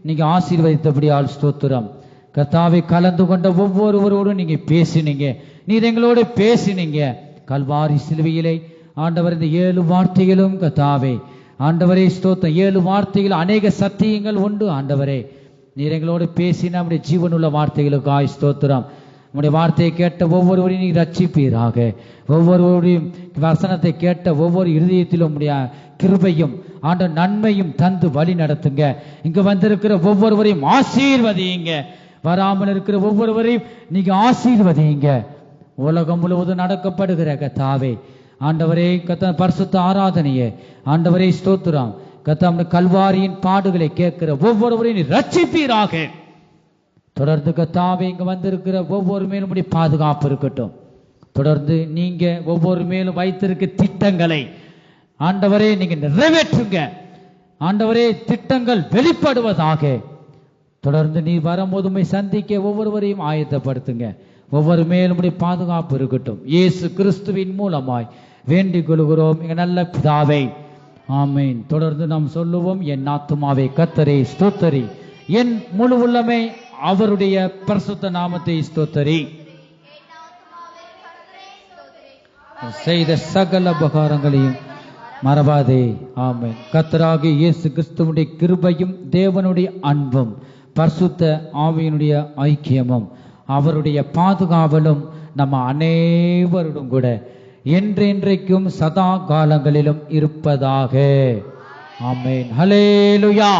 நீங்க ஆசீர்வதித்தபடியால் ஸ்தோத்திரம். கர்த்தாவே, கலந்து கொண்ட ஒவ்வொருவரோடும் நீங்க பேசினீங்க, நீர் எங்களோடு பேசினீங்க. கல்வாரி சிலுவையிலே ஆண்டவர் இந்த 7 வார்த்தைகளும் கர்த்தாவே ஆண்டவரே ஸ்தோத்திரம். 7 வார்த்தைகள் அநேக சத்தியங்கள் உண்டு ஆண்டவரே. நீர் எங்களோடு பேசி நம்முடைய ஜீவனுள்ள வார்த்தைகளுக்காய் ஸ்தோத்திரம். நம்முடைய வார்த்தையை கேட்ட ஒவ்வொருவரையும் நீ ரட்சிப்பீராக. ஒவ்வொருவரையும் வசனத்தை கேட்ட ஒவ்வொரு இருதயத்திலும் உடைய கிருபையும் ஆண்ட நன்மையும் தந்து வழி நடத்துங்க. இங்க வந்திருக்கிற ஒவ்வொருவரையும் ஆசீர்வதியுங்க. வராமல் இருக்கிற ஒவ்வொருவரையும் நீங்க ஆசீர்வதியுங்க. உலகம் முழுவதும் நடக்கப்படுகிற கர்த்தாவே ஆண்டவரே, பரிசுத்த ஆராதனையே ஆண்டவரே ஸ்தோத்திரம். கர்த்தாவே, கல்வாரியின் பாடுகளை கேட்கிற ஒவ்வொருவரையும் நீ ரட்சிப்பீராக. தொடர்ந்து கர்த்தாவே, இங்க வந்திருக்கிற ஒவ்வொரு மேலும் பாதுகாப்பு இருக்கட்டும். தொடர்ந்து நீங்க ஒவ்வொரு மேலும் வைத்திருக்க திட்டங்களை ஆண்டவரே நீங்க நிறைவேற்றுங்க. ஆண்டவரே, திட்டங்கள் வெளிப்படுவதாக. தொடர்ந்து நீ வரும்போது சந்திக்க ஒவ்வொருவரையும் ஆயத்தப்படுத்துங்க. ஒவ்வொரு மேலும் பாதுகாப்பு இருக்கட்டும். இயேசு கிறிஸ்துவின் மூலமாய் வேண்டிக் கொள்கிறோம் எங்க நல்ல பிதாவே, ஆமீன். தொடர்ந்து நாம் சொல்லுவோம், என் ஆத்துமாவே கர்த்தரை ஸ்தோத்தரி, என் முழு உள்ளமே அவருடைய பரிசுத்த நாமத்தை ஸ்தோத்தரி. செய்த சகல உபகாரங்களையும் மறவாதே. ஆமென். கர்த்தராகிய இயேசு கிறிஸ்துவுடைய கிருபையும் தேவனுடைய அன்பும் பரிசுத்த ஆவியினுடைய ஐக்கியமும் அவருடைய பாதுகாவலும் நம்ம அனைவருடன் கூட என்றென்றைக்கும் சதா காலங்களிலும் இருப்பதாக. ஆமென். ஹல்லேலூயா.